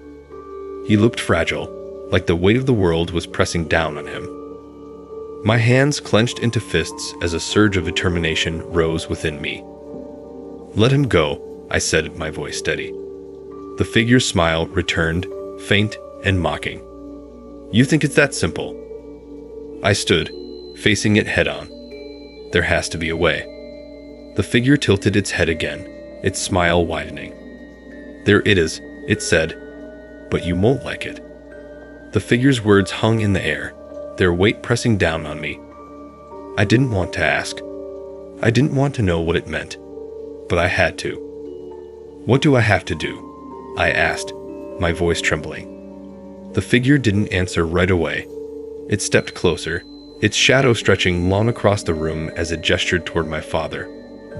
S1: He looked fragile, like the weight of the world was pressing down on him. My hands clenched into fists as a surge of determination rose within me. "Let him go," I said, my voice steady. The figure's smile returned, faint and mocking. "You think it's that simple?" I stood, facing it head-on. "There has to be a way." The figure tilted its head again, its smile widening. "There it is," it said, "but you won't like it." The figure's words hung in the air, their weight pressing down on me. I didn't want to ask. I didn't want to know what it meant, but I had to. "What do I have to do?" I asked, my voice trembling. The figure didn't answer right away. It stepped closer, its shadow stretching long across the room as it gestured toward my father,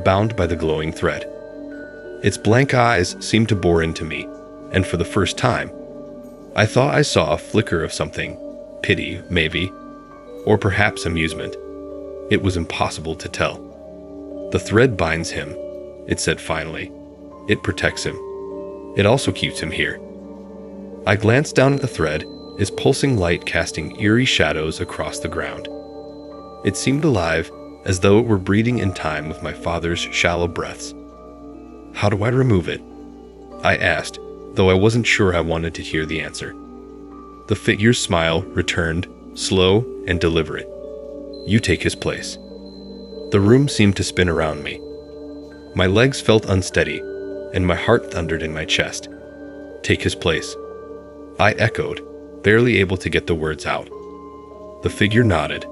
S1: bound by the glowing thread. Its blank eyes seemed to bore into me, and for the first time, I thought I saw a flicker of something, pity, maybe, or perhaps amusement. It was impossible to tell. "The thread binds him," it said finally. "It protects him. It also keeps him here." I glanced down at the thread, its pulsing light casting eerie shadows across the ground. It seemed alive, as though it were breathing in time with my father's shallow breaths. "How do I remove it?" I asked, though I wasn't sure I wanted to hear the answer. The figure's smile returned, slow and deliberate. "You take his place." The room seemed to spin around me. My legs felt unsteady, and my heart thundered in my chest. "Take his place," I echoed, barely able to get the words out. The figure nodded.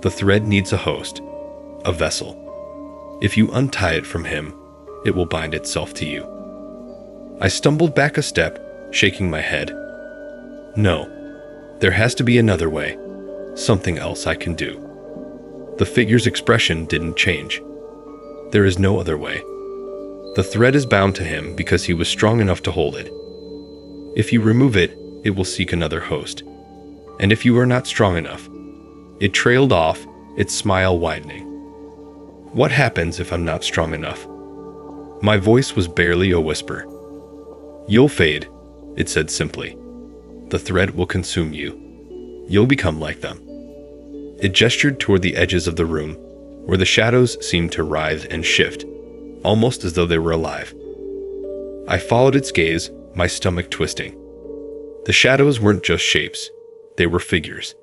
S1: "The thread needs a host, a vessel. If you untie it from him, it will bind itself to you." I stumbled back a step, shaking my head. "No, there has to be another way, something else I can do." The figure's expression didn't change. "There is no other way. The thread is bound to him because he was strong enough to hold it. If you remove it, it will seek another host. And if you are not strong enough..." It trailed off, its smile widening. "What happens if I'm not strong enough?" My voice was barely a whisper. "You'll fade," it said simply. "The thread will consume you. You'll become like them." It gestured toward the edges of the room, where the shadows seemed to writhe and shift, almost as though they were alive. I followed its gaze, my stomach twisting. The shadows weren't just shapes, they were figures.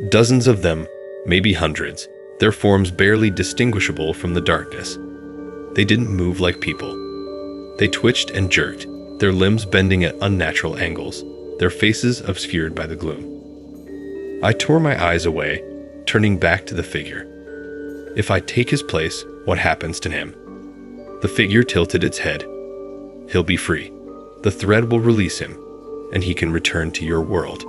S1: Dozens of them, maybe hundreds, their forms barely distinguishable from the darkness. They didn't move like people. They twitched and jerked, their limbs bending at unnatural angles, their faces obscured by the gloom. I tore my eyes away, turning back to the figure. If I take his place, what happens to him? The figure tilted its head. He'll be free. The thread will release him, and he can return to your world.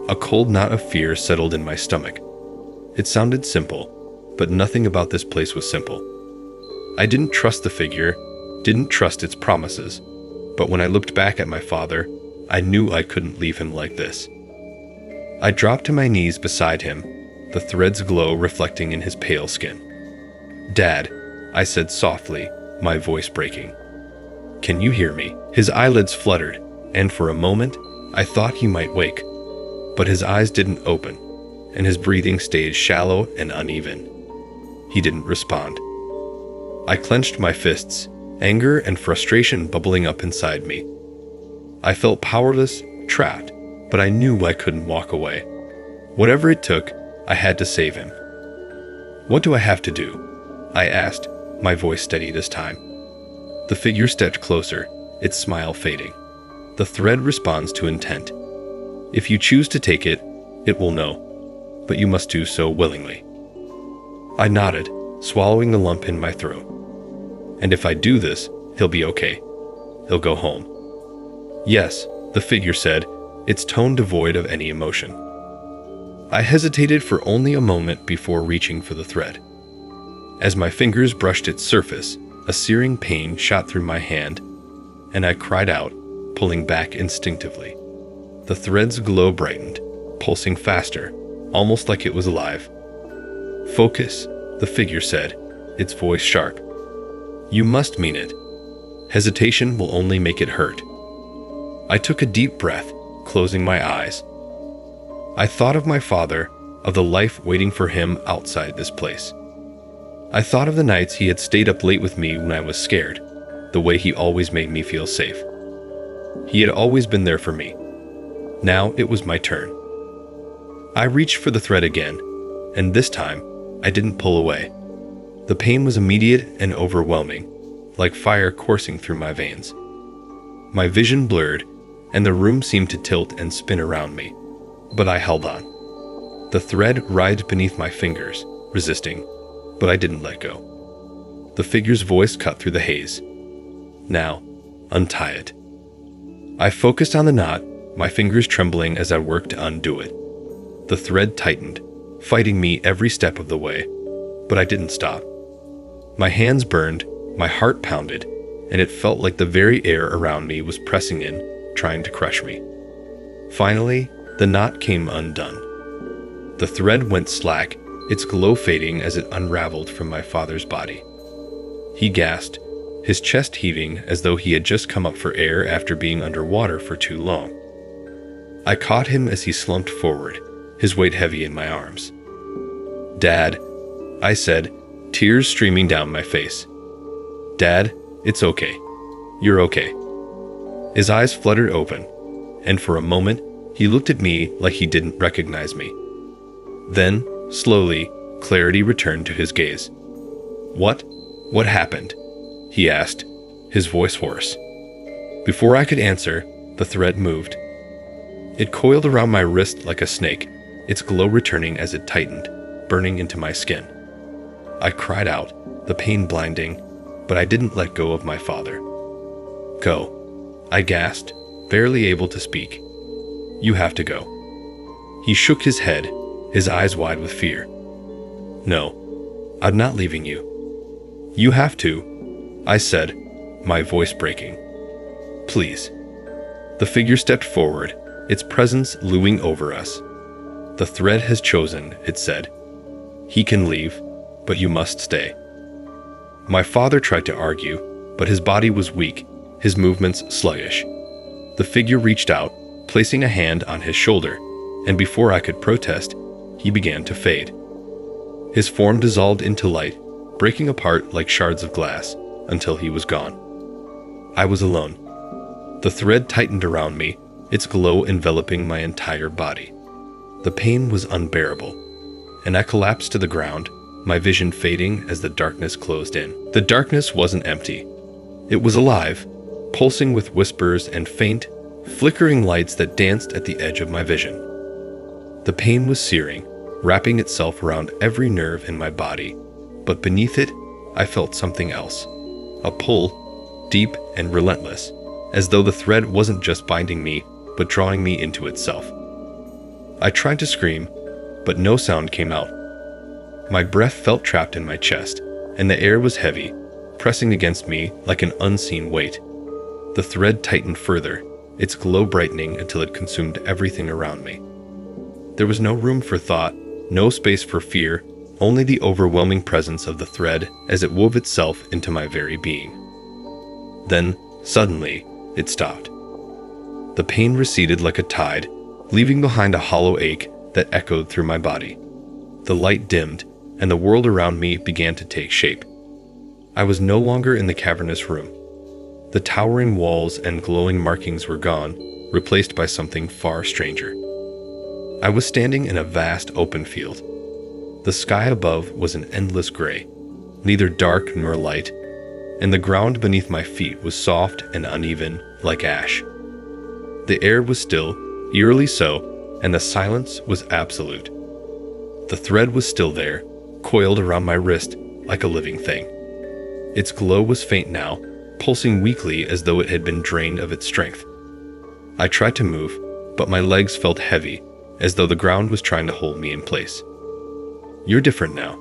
S1: A cold knot of fear settled in my stomach. It sounded simple, but nothing about this place was simple. I didn't trust the figure, didn't trust its promises, but when I looked back at my father, I knew I couldn't leave him like this. I dropped to my knees beside him, the thread's glow reflecting in his pale skin. "Dad," I said softly, my voice breaking. "Can you hear me?" His eyelids fluttered, and for a moment, I thought he might wake. But his eyes didn't open, and his breathing stayed shallow and uneven. He didn't respond. I clenched my fists, anger and frustration bubbling up inside me. I felt powerless, trapped, but I knew I couldn't walk away. Whatever it took, I had to save him. "What do I have to do?" I asked, my voice steady this time. The figure stepped closer, its smile fading. "The thread responds to intent. If you choose to take it, it will know, but you must do so willingly." I nodded, swallowing the lump in my throat. "And if I do this, he'll be okay. He'll go home." "Yes," the figure said, its tone devoid of any emotion. I hesitated for only a moment before reaching for the thread. As my fingers brushed its surface, a searing pain shot through my hand, and I cried out, pulling back instinctively. The thread's glow brightened, pulsing faster, almost like it was alive. "Focus," the figure said, its voice sharp. "You must mean it. Hesitation will only make it hurt." I took a deep breath, closing my eyes. I thought of my father, of the life waiting for him outside this place. I thought of the nights he had stayed up late with me when I was scared, the way he always made me feel safe. He had always been there for me. Now it was my turn. I reached for the thread again, and this time, I didn't pull away. The pain was immediate and overwhelming, like fire coursing through my veins. My vision blurred, and the room seemed to tilt and spin around me, but I held on. The thread writhed beneath my fingers, resisting, but I didn't let go. The figure's voice cut through the haze. "Now, untie it." I focused on the knot, my fingers trembling as I worked to undo it. The thread tightened, fighting me every step of the way, but I didn't stop. My hands burned, my heart pounded, and it felt like the very air around me was pressing in, trying to crush me. Finally, the knot came undone. The thread went slack, its glow fading as it unraveled from my father's body. He gasped, his chest heaving as though he had just come up for air after being underwater for too long. I caught him as he slumped forward, his weight heavy in my arms. "Dad," I said, tears streaming down my face. "Dad, it's okay. You're okay." His eyes fluttered open, and for a moment, he looked at me like he didn't recognize me. Then, slowly, clarity returned to his gaze. What happened?" he asked, his voice hoarse. Before I could answer, the thread moved. It coiled around my wrist like a snake, its glow returning as it tightened, burning into my skin. I cried out, the pain blinding, but I didn't let go of my father. "Go," I gasped, barely able to speak. "You have to go." He shook his head, his eyes wide with fear. "No, I'm not leaving you." "You have to," I said, my voice breaking. "Please." The figure stepped forward, its presence looming over us. "The thread has chosen," it said. "He can leave, but you must stay." My father tried to argue, but his body was weak, his movements sluggish. The figure reached out, placing a hand on his shoulder, and before I could protest, he began to fade. His form dissolved into light, breaking apart like shards of glass, until he was gone. I was alone. The thread tightened around me, its glow enveloping my entire body. The pain was unbearable, and I collapsed to the ground, my vision fading as the darkness closed in. The darkness wasn't empty. It was alive, pulsing with whispers and faint, flickering lights that danced at the edge of my vision. The pain was searing, wrapping itself around every nerve in my body. But beneath it, I felt something else. A pull, deep and relentless, as though the thread wasn't just binding me, but drawing me into itself. I tried to scream, but no sound came out. My breath felt trapped in my chest, and the air was heavy, pressing against me like an unseen weight. The thread tightened further, its glow brightening until it consumed everything around me. There was no room for thought, no space for fear, only the overwhelming presence of the thread as it wove itself into my very being. Then, suddenly, it stopped. The pain receded like a tide, leaving behind a hollow ache that echoed through my body. The light dimmed, and the world around me began to take shape. I was no longer in the cavernous room. The towering walls and glowing markings were gone, replaced by something far stranger. I was standing in a vast open field. The sky above was an endless gray, neither dark nor light, and the ground beneath my feet was soft and uneven like ash. The air was still, eerily so, and the silence was absolute. The thread was still there, coiled around my wrist like a living thing. Its glow was faint now, pulsing weakly as though it had been drained of its strength. I tried to move, but my legs felt heavy, as though the ground was trying to hold me in place. "You're different now."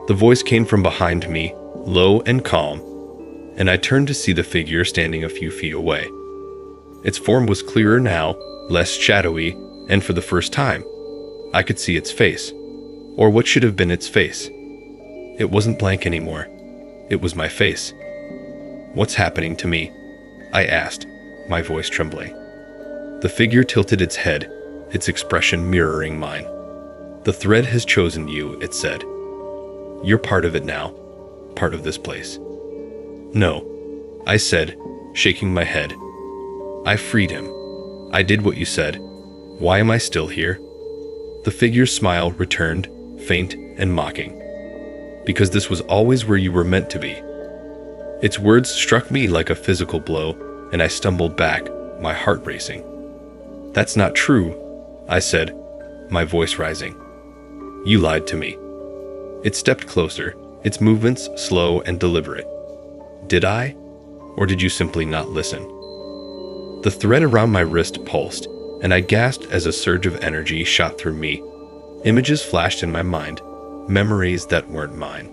S1: The voice came from behind me, low and calm, and I turned to see the figure standing a few feet away. Its form was clearer now, less shadowy, and for the first time, I could see its face, or what should have been its face. It wasn't blank anymore. It was my face. "What's happening to me?" I asked, my voice trembling. The figure tilted its head, its expression mirroring mine. "The thread has chosen you," it said. "You're part of it now, part of this place." "No," I said, shaking my head. "I freed him. I did what you said. Why am I still here?" The figure's smile returned, faint and mocking. "Because this was always where you were meant to be." Its words struck me like a physical blow, and I stumbled back, my heart racing. "That's not true," I said, my voice rising. "You lied to me." It stepped closer, its movements slow and deliberate. "Did I? Or did you simply not listen?" The thread around my wrist pulsed, and I gasped as a surge of energy shot through me. Images flashed in my mind, memories that weren't mine.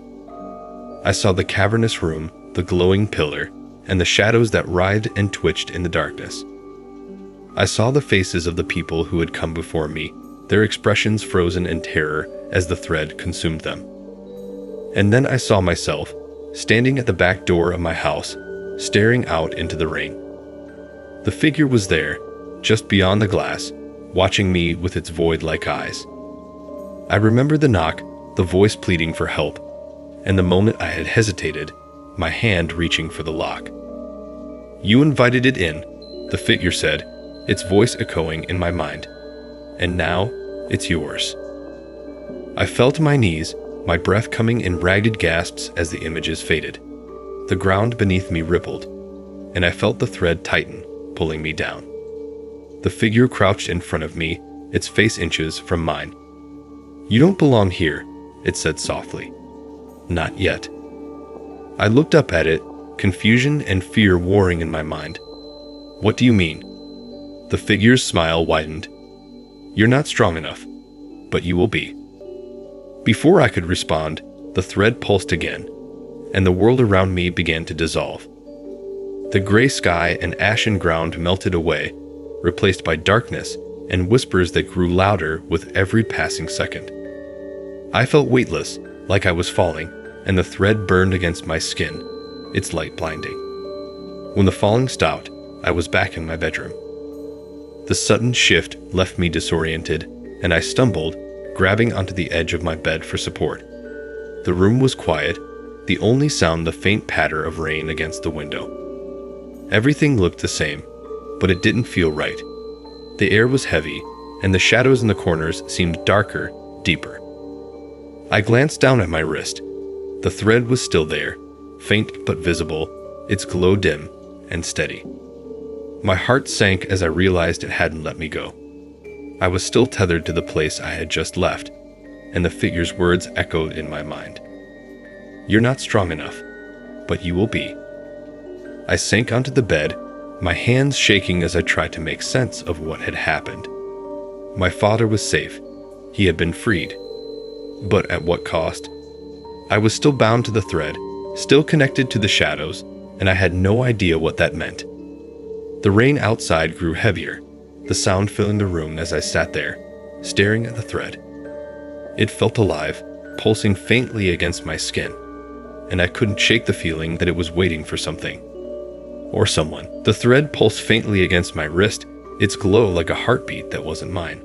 S1: I saw the cavernous room, the glowing pillar, and the shadows that writhed and twitched in the darkness. I saw the faces of the people who had come before me, their expressions frozen in terror as the thread consumed them. And then I saw myself, standing at the back door of my house, staring out into the rain. The figure was there, just beyond the glass, watching me with its void-like eyes. I remember the knock, the voice pleading for help, and the moment I had hesitated, my hand reaching for the lock. "You invited it in," the figure said, its voice echoing in my mind. "And now, it's yours." I fell to my knees, my breath coming in ragged gasps as the images faded. The ground beneath me rippled, and I felt the thread tighten, pulling me down. The figure crouched in front of me, its face inches from mine. "You don't belong here," it said softly. "Not yet." I looked up at it, confusion and fear warring in my mind. "What do you mean?" The figure's smile widened. "You're not strong enough, but you will be." Before I could respond, the thread pulsed again, and the world around me began to dissolve. The gray sky and ashen ground melted away, replaced by darkness and whispers that grew louder with every passing second. I felt weightless, like I was falling, and the thread burned against my skin, its light blinding. When the falling stopped, I was back in my bedroom. The sudden shift left me disoriented, and I stumbled, grabbing onto the edge of my bed for support. The room was quiet, the only sound the faint patter of rain against the window. Everything looked the same, but it didn't feel right. The air was heavy, and the shadows in the corners seemed darker, deeper. I glanced down at my wrist. The thread was still there, faint but visible, its glow dim and steady. My heart sank as I realized it hadn't let me go. I was still tethered to the place I had just left, and the figure's words echoed in my mind. "You're not strong enough, but you will be." I sank onto the bed, my hands shaking as I tried to make sense of what had happened. My father was safe. He had been freed. But at what cost? I was still bound to the thread, still connected to the shadows, and I had no idea what that meant. The rain outside grew heavier, the sound filling the room as I sat there, staring at the thread. It felt alive, pulsing faintly against my skin, and I couldn't shake the feeling that it was waiting for something. Or someone. The thread pulsed faintly against my wrist, its glow like a heartbeat that wasn't mine.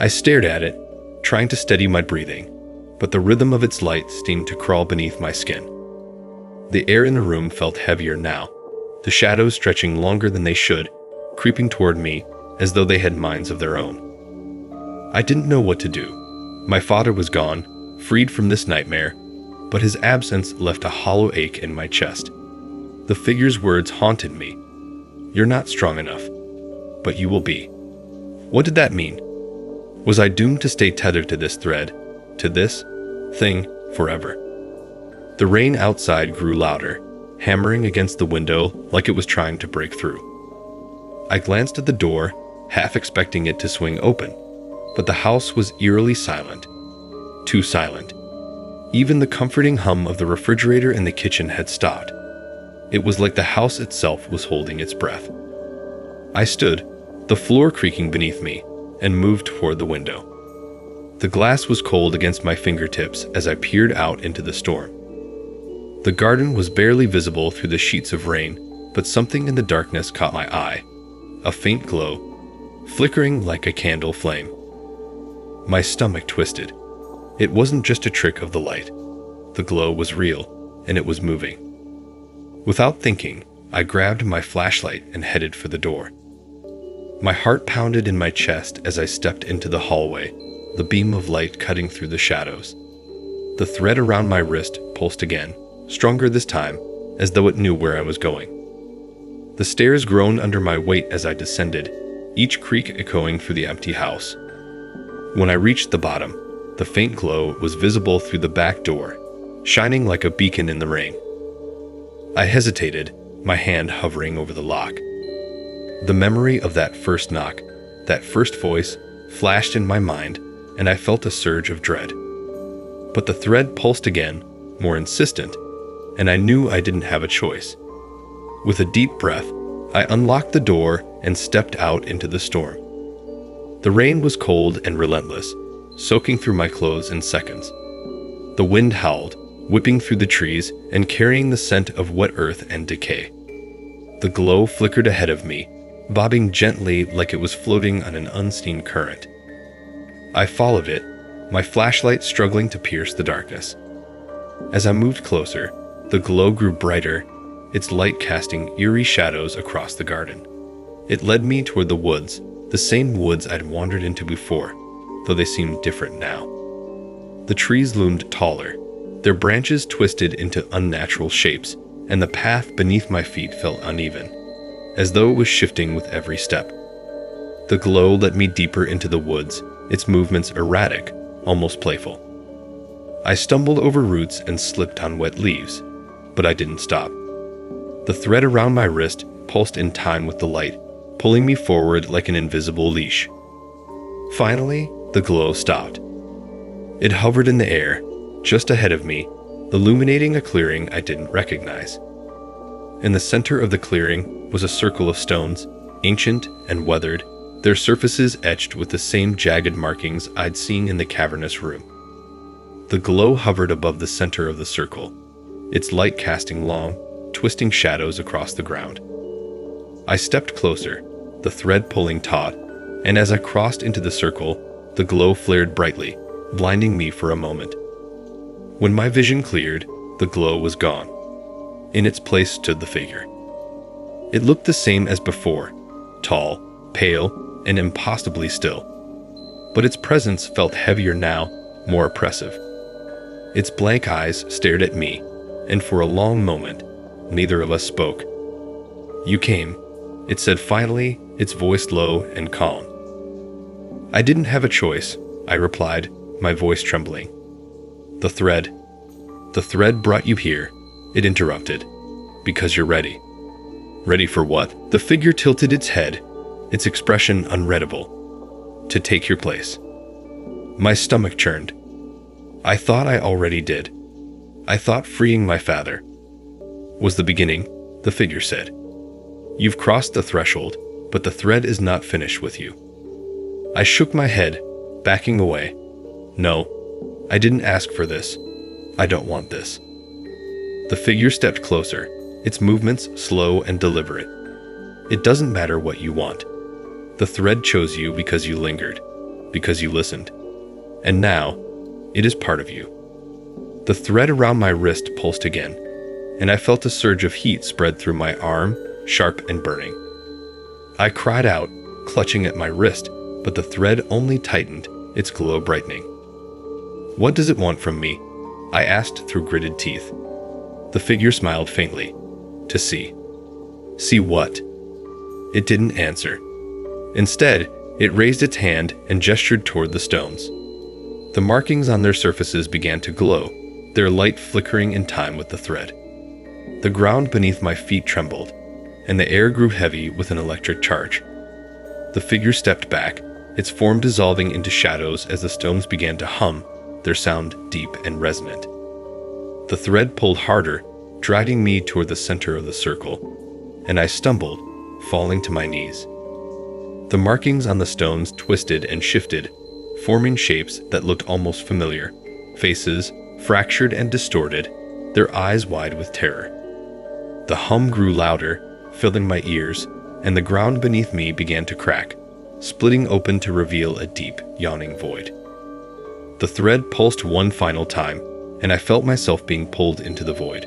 S1: I stared at it, trying to steady my breathing, but the rhythm of its light seemed to crawl beneath my skin. The air in the room felt heavier now, the shadows stretching longer than they should, creeping toward me as though they had minds of their own. I didn't know what to do. My father was gone, freed from this nightmare, but his absence left a hollow ache in my chest. The figure's words haunted me. "You're not strong enough, but you will be." What did that mean? Was I doomed to stay tethered to this thread, to this thing, forever? The rain outside grew louder, hammering against the window like it was trying to break through. I glanced at the door, half expecting it to swing open, but the house was eerily silent. Too silent. Even the comforting hum of the refrigerator in the kitchen had stopped. It was like the house itself was holding its breath. I stood, the floor creaking beneath me, and moved toward the window. The glass was cold against my fingertips as I peered out into the storm. The garden was barely visible through the sheets of rain, but something in the darkness caught my eye. A faint glow, flickering like a candle flame. My stomach twisted. It wasn't just a trick of the light. The glow was real, and it was moving. Without thinking, I grabbed my flashlight and headed for the door. My heart pounded in my chest as I stepped into the hallway, the beam of light cutting through the shadows. The thread around my wrist pulsed again, stronger this time, as though it knew where I was going. The stairs groaned under my weight as I descended, each creak echoing through the empty house. When I reached the bottom, the faint glow was visible through the back door, shining like a beacon in the rain. I hesitated, my hand hovering over the lock. The memory of that first knock, that first voice, flashed in my mind, and I felt a surge of dread. But the thread pulsed again, more insistent, and I knew I didn't have a choice. With a deep breath, I unlocked the door and stepped out into the storm. The rain was cold and relentless, soaking through my clothes in seconds. The wind howled, whipping through the trees and carrying the scent of wet earth and decay. The glow flickered ahead of me, bobbing gently like it was floating on an unseen current. I followed it, my flashlight struggling to pierce the darkness. As I moved closer, the glow grew brighter, its light casting eerie shadows across the garden. It led me toward the woods, the same woods I'd wandered into before, though they seemed different now. The trees loomed taller, their branches twisted into unnatural shapes, and the path beneath my feet felt uneven, as though it was shifting with every step. The glow led me deeper into the woods, its movements erratic, almost playful. I stumbled over roots and slipped on wet leaves, but I didn't stop. The thread around my wrist pulsed in time with the light, pulling me forward like an invisible leash. Finally, the glow stopped. It hovered in the air, just ahead of me, illuminating a clearing I didn't recognize. In the center of the clearing was a circle of stones, ancient and weathered, their surfaces etched with the same jagged markings I'd seen in the cavernous room. The glow hovered above the center of the circle, its light casting long, twisting shadows across the ground. I stepped closer, the thread pulling taut, and as I crossed into the circle, the glow flared brightly, blinding me for a moment. When my vision cleared, the glow was gone. In its place stood the figure. It looked the same as before, tall, pale, and impossibly still. But its presence felt heavier now, more oppressive. Its blank eyes stared at me, and for a long moment, neither of us spoke. "You came," it said finally, its voice low and calm. "I didn't have a choice," I replied, my voice trembling. The thread. The thread brought you here, it interrupted. Because you're ready. Ready for what? The figure tilted its head, its expression unreadable. To take your place. My stomach churned. I thought I already did. I thought freeing my father was the beginning, the figure said. You've crossed the threshold, but the thread is not finished with you. I shook my head, backing away. No, I didn't ask for this. I don't want this. The figure stepped closer, its movements slow and deliberate. It doesn't matter what you want. The thread chose you because you lingered, because you listened. And now, it is part of you. The thread around my wrist pulsed again, and I felt a surge of heat spread through my arm, sharp and burning. I cried out, clutching at my wrist, but the thread only tightened, its glow brightening. What does it want from me? I asked through gritted teeth. The figure smiled faintly. To see. See what? It didn't answer. Instead, it raised its hand and gestured toward the stones. The markings on their surfaces began to glow, their light flickering in time with the thread. The ground beneath my feet trembled, and the air grew heavy with an electric charge. The figure stepped back, its form dissolving into shadows as the stones began to hum, their sound deep and resonant. The thread pulled harder, dragging me toward the center of the circle, and I stumbled, falling to my knees. The markings on the stones twisted and shifted, forming shapes that looked almost familiar, faces fractured and distorted, their eyes wide with terror. The hum grew louder, filling my ears, and the ground beneath me began to crack, splitting open to reveal a deep, yawning void. The thread pulsed one final time, and I felt myself being pulled into the void.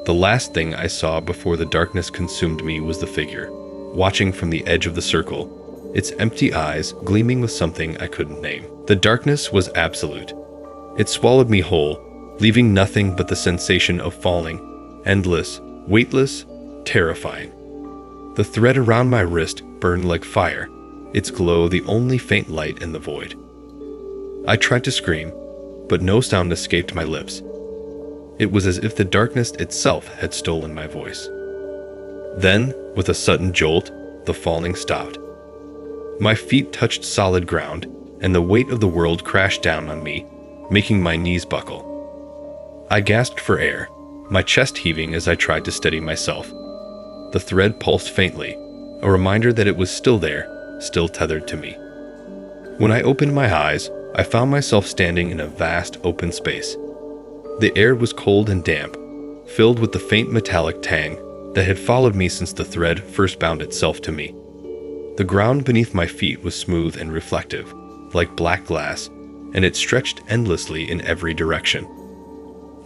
S1: The last thing I saw before the darkness consumed me was the figure, watching from the edge of the circle, its empty eyes gleaming with something I couldn't name. The darkness was absolute. It swallowed me whole, leaving nothing but the sensation of falling, endless, weightless, terrifying. The thread around my wrist burned like fire, its glow the only faint light in the void. I tried to scream, but no sound escaped my lips. It was as if the darkness itself had stolen my voice. Then, with a sudden jolt, the falling stopped. My feet touched solid ground, and the weight of the world crashed down on me, making my knees buckle. I gasped for air, my chest heaving as I tried to steady myself. The thread pulsed faintly, a reminder that it was still there, still tethered to me. When I opened my eyes, I found myself standing in a vast open space. The air was cold and damp, filled with the faint metallic tang that had followed me since the thread first bound itself to me. The ground beneath my feet was smooth and reflective, like black glass, and it stretched endlessly in every direction.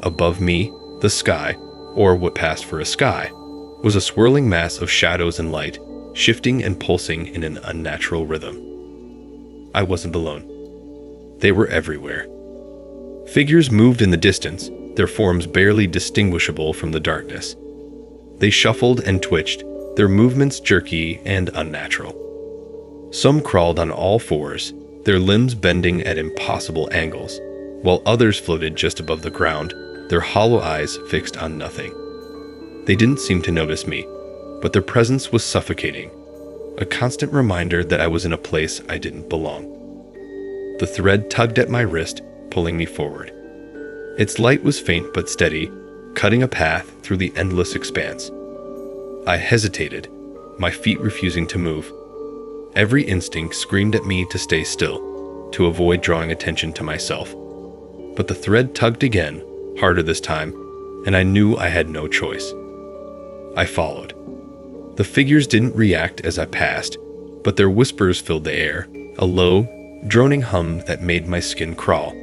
S1: Above me, the sky, or what passed for a sky, was a swirling mass of shadows and light, shifting and pulsing in an unnatural rhythm. I wasn't alone. They were everywhere. Figures moved in the distance, their forms barely distinguishable from the darkness. They shuffled and twitched, their movements jerky and unnatural. Some crawled on all fours, their limbs bending at impossible angles, while others floated just above the ground, their hollow eyes fixed on nothing. They didn't seem to notice me, but their presence was suffocating, a constant reminder that I was in a place I didn't belong. The thread tugged at my wrist, pulling me forward. Its light was faint but steady, cutting a path through the endless expanse. I hesitated, my feet refusing to move. Every instinct screamed at me to stay still, to avoid drawing attention to myself. But the thread tugged again, harder this time, and I knew I had no choice. I followed. The figures didn't react as I passed, but their whispers filled the air, a low, droning hum that made my skin crawl.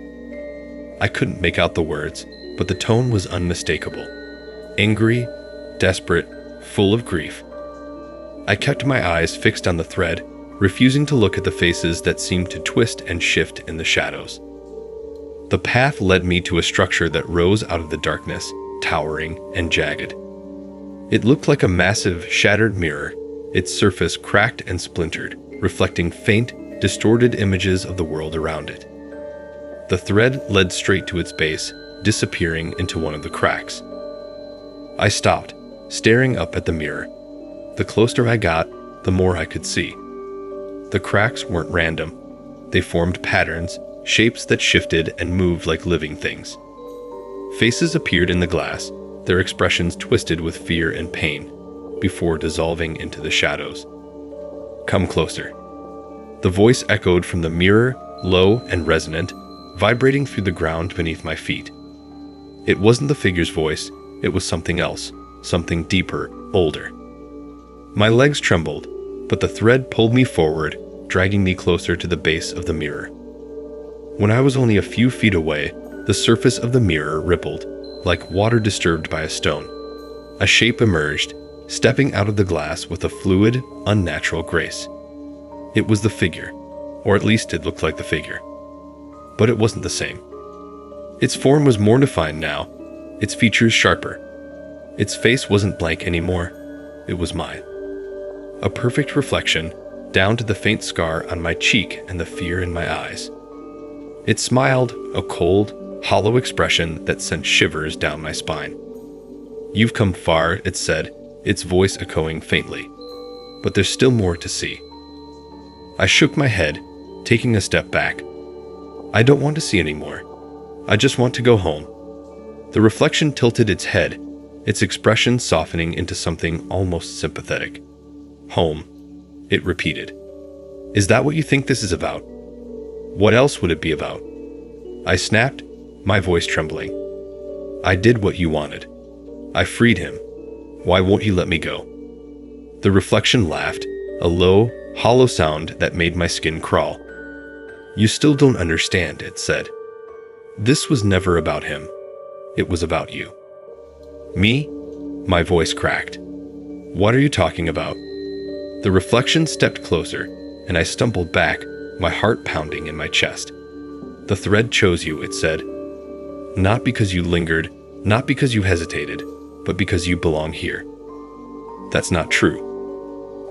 S1: I couldn't make out the words, but the tone was unmistakable. Angry, desperate, full of grief. I kept my eyes fixed on the thread, refusing to look at the faces that seemed to twist and shift in the shadows. The path led me to a structure that rose out of the darkness, towering and jagged. It looked like a massive, shattered mirror, its surface cracked and splintered, reflecting faint, distorted images of the world around it. The thread led straight to its base, disappearing into one of the cracks. I stopped, staring up at the mirror. The closer I got, the more I could see. The cracks weren't random. They formed patterns, shapes that shifted and moved like living things. Faces appeared in the glass, their expressions twisted with fear and pain, before dissolving into the shadows. "Come closer." The voice echoed from the mirror, low and resonant, vibrating through the ground beneath my feet. It wasn't the figure's voice, it was something else, something deeper, older. My legs trembled, but the thread pulled me forward, dragging me closer to the base of the mirror. When I was only a few feet away, the surface of the mirror rippled, like water disturbed by a stone. A shape emerged, stepping out of the glass with a fluid, unnatural grace. It was the figure, or at least it looked like the figure. But it wasn't the same. Its form was more defined now, its features sharper. Its face wasn't blank anymore, it was mine. A perfect reflection, down to the faint scar on my cheek and the fear in my eyes. It smiled, a cold, hollow expression that sent shivers down my spine. "You've come far," it said, its voice echoing faintly. "But there's still more to see." I shook my head, taking a step back. "I don't want to see anymore. I just want to go home." The reflection tilted its head, its expression softening into something almost sympathetic. "Home," it repeated. "Is that what you think this is about? What else would it be about?" I snapped, my voice trembling. "I did what you wanted. I freed him. Why won't you let me go?" The reflection laughed, a low, hollow sound that made my skin crawl. "You still don't understand," it said. "This was never about him. It was about you." "Me?" My voice cracked. "What are you talking about?" The reflection stepped closer, and I stumbled back, my heart pounding in my chest. "The thread chose you," it said. "Not because you lingered, not because you hesitated, but because you belong here." "That's not true,"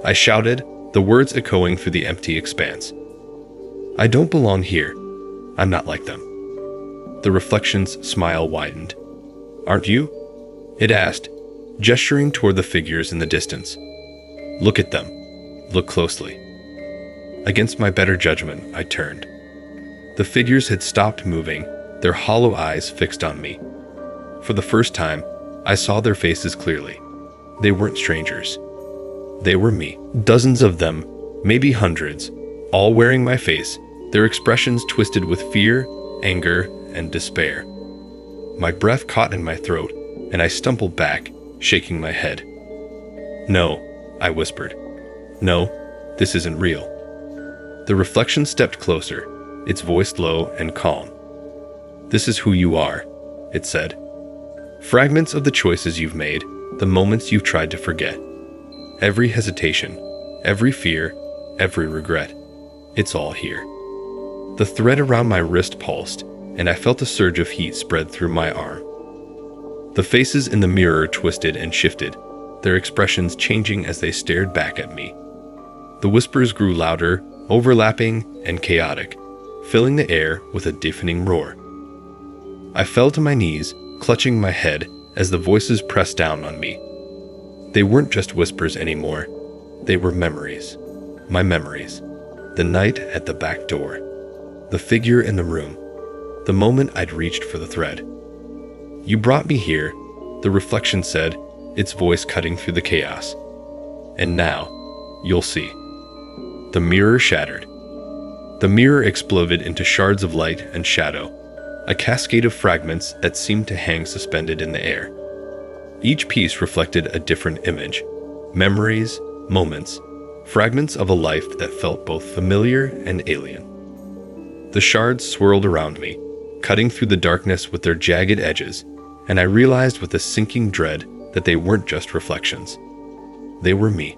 S1: I shouted, the words echoing through the empty expanse. "I don't belong here. I'm not like them." The reflection's smile widened. "Aren't you?" it asked, gesturing toward the figures in the distance. "Look at them. Look closely." Against my better judgment, I turned. The figures had stopped moving, their hollow eyes fixed on me. For the first time, I saw their faces clearly. They weren't strangers. They were me. Dozens of them, maybe hundreds, all wearing my face, their expressions twisted with fear, anger, and despair. My breath caught in my throat, and I stumbled back, shaking my head. "No," I whispered. "No, this isn't real." The reflection stepped closer, its voice low and calm. "This is who you are," it said. "Fragments of the choices you've made, the moments you've tried to forget. Every hesitation, every fear, every regret. It's all here." The thread around my wrist pulsed, and I felt a surge of heat spread through my arm. The faces in the mirror twisted and shifted, their expressions changing as they stared back at me. The whispers grew louder, overlapping, and chaotic, filling the air with a deafening roar. I fell to my knees, clutching my head as the voices pressed down on me. They weren't just whispers anymore. They were memories. My memories. The night at the back door. The figure in the room. The moment I'd reached for the thread. "You brought me here," the reflection said, its voice cutting through the chaos. "And now, you'll see." The mirror shattered. The mirror exploded into shards of light and shadow, a cascade of fragments that seemed to hang suspended in the air. Each piece reflected a different image, memories, moments, fragments of a life that felt both familiar and alien. The shards swirled around me, cutting through the darkness with their jagged edges, and I realized with a sinking dread that they weren't just reflections. They were me.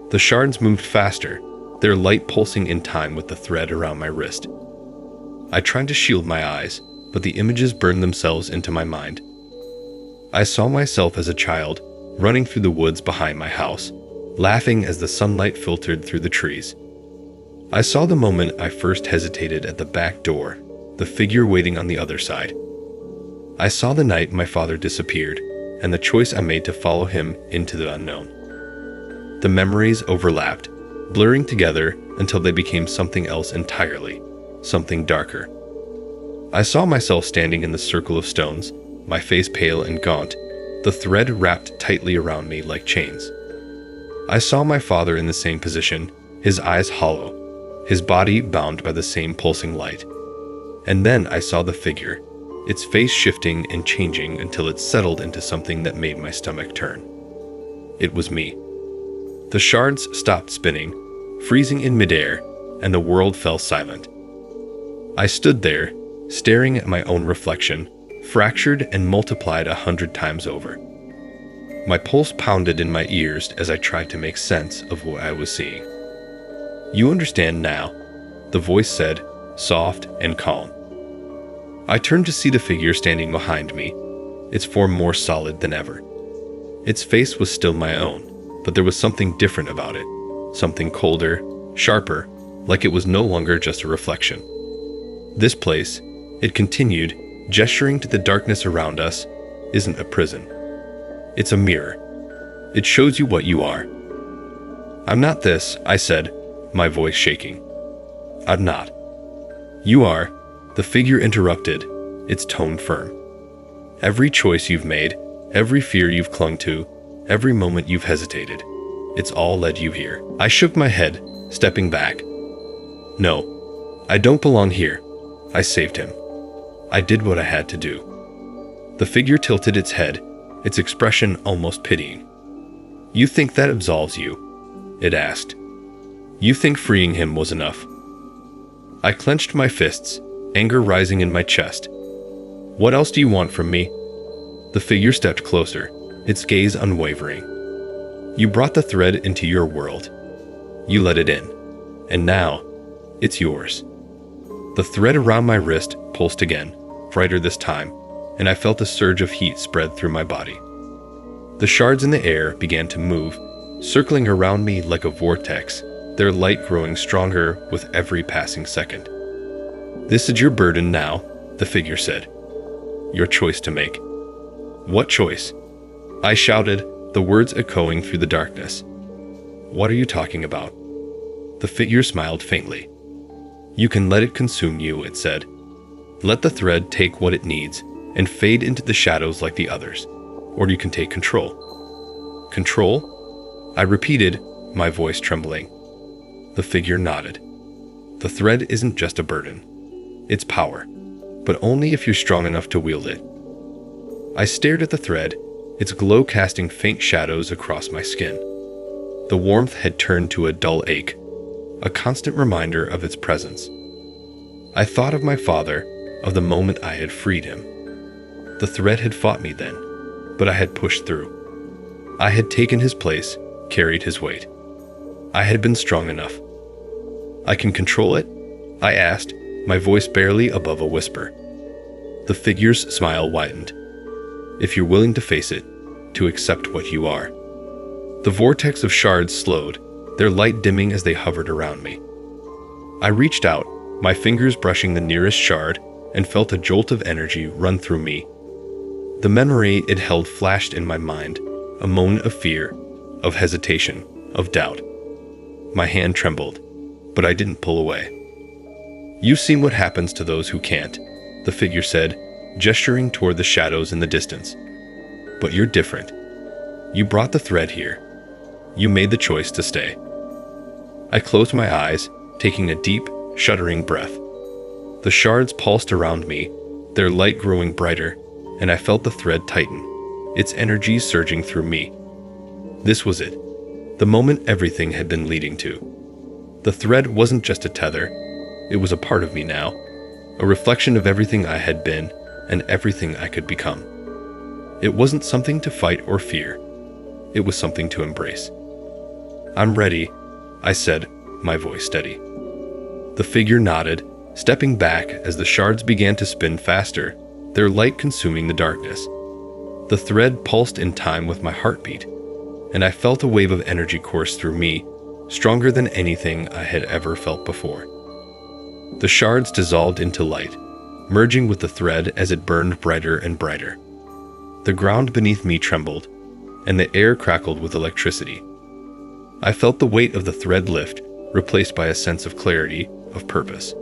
S1: The shards moved faster, their light pulsing in time with the thread around my wrist. I tried to shield my eyes, but the images burned themselves into my mind. I saw myself as a child, running through the woods behind my house, laughing as the sunlight filtered through the trees. I saw the moment I first hesitated at the back door, the figure waiting on the other side. I saw the night my father disappeared, and the choice I made to follow him into the unknown. The memories overlapped, blurring together until they became something else entirely, something darker. I saw myself standing in the circle of stones, my face pale and gaunt, the thread wrapped tightly around me like chains. I saw my father in the same position, his eyes hollow, his body bound by the same pulsing light. And then I saw the figure, its face shifting and changing until it settled into something that made my stomach turn. It was me. The shards stopped spinning, freezing in midair, and the world fell silent. I stood there, staring at my own reflection, fractured and multiplied 100 times over. My pulse pounded in my ears as I tried to make sense of what I was seeing. "You understand now," the voice said, soft and calm. I turned to see the figure standing behind me, its form more solid than ever. Its face was still my own, but there was something different about it, something colder, sharper, like it was no longer just a reflection. "This place," it continued, gesturing to the darkness around us, "isn't a prison. It's a mirror. It shows you what you are." "I'm not this," I said, my voice shaking. "I'm not." "You are," the figure interrupted, its tone firm. "Every choice you've made, every fear you've clung to, every moment you've hesitated, it's all led you here." I shook my head, stepping back. "No, I don't belong here. I saved him. I did what I had to do." The figure tilted its head, its expression almost pitying. "You think that absolves you?" it asked. "You think freeing him was enough?" I clenched my fists, anger rising in my chest. "What else do you want from me?" The figure stepped closer, its gaze unwavering. "You brought the thread into your world. You let it in. And now, it's yours." The thread around my wrist pulsed again, brighter this time, and I felt a surge of heat spread through my body. The shards in the air began to move, circling around me like a vortex, their light growing stronger with every passing second. "This is your burden now," the figure said. "Your choice to make." "What choice?" I shouted, the words echoing through the darkness. "What are you talking about?" The figure smiled faintly. "You can let it consume you," it said. "Let the thread take what it needs and fade into the shadows like the others. Or you can take control." "Control?" I repeated, my voice trembling. The figure nodded. "The thread isn't just a burden. It's power, but only if you're strong enough to wield it." I stared at the thread, its glow casting faint shadows across my skin. The warmth had turned to a dull ache, a constant reminder of its presence. I thought of my father, of the moment I had freed him. The thread had fought me then, but I had pushed through. I had taken his place, carried his weight. I had been strong enough. "I can control it?" I asked, my voice barely above a whisper. The figure's smile widened. "If you're willing to face it, to accept what you are." The vortex of shards slowed, their light dimming as they hovered around me. I reached out, my fingers brushing the nearest shard, and felt a jolt of energy run through me. The memory it held flashed in my mind, a moment of fear, of hesitation, of doubt. My hand trembled, but I didn't pull away. "You've seen what happens to those who can't," the figure said, gesturing toward the shadows in the distance. "But you're different. You brought the thread here. You made the choice to stay." I closed my eyes, taking a deep, shuddering breath. The shards pulsed around me, their light growing brighter, and I felt the thread tighten, its energy surging through me. This was it, the moment everything had been leading to. The thread wasn't just a tether, it was a part of me now, a reflection of everything I had been and everything I could become. It wasn't something to fight or fear, it was something to embrace. "I'm ready," I said, my voice steady. The figure nodded, stepping back as the shards began to spin faster, their light consuming the darkness. The thread pulsed in time with my heartbeat, and I felt a wave of energy course through me, stronger than anything I had ever felt before. The shards dissolved into light, merging with the thread as it burned brighter and brighter. The ground beneath me trembled, and the air crackled with electricity. I felt the weight of the thread lift, replaced by a sense of clarity, of purpose.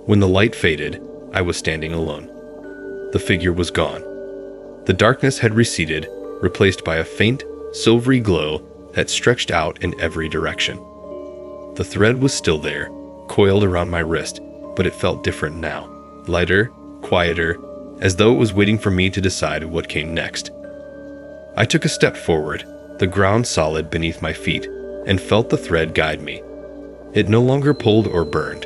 S1: When the light faded, I was standing alone. The figure was gone. The darkness had receded, replaced by a faint, silvery glow that stretched out in every direction. The thread was still there, coiled around my wrist, but it felt different now, lighter, quieter, as though it was waiting for me to decide what came next. I took a step forward, the ground solid beneath my feet, and felt the thread guide me. It no longer pulled or burned.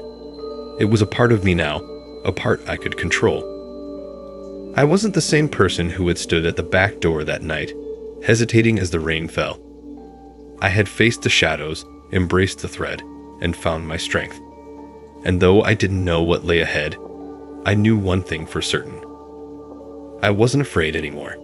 S1: It was a part of me now, a part I could control. I wasn't the same person who had stood at the back door that night, hesitating as the rain fell. I had faced the shadows, embraced the thread, and found my strength. And though I didn't know what lay ahead, I knew one thing for certain. I wasn't afraid anymore.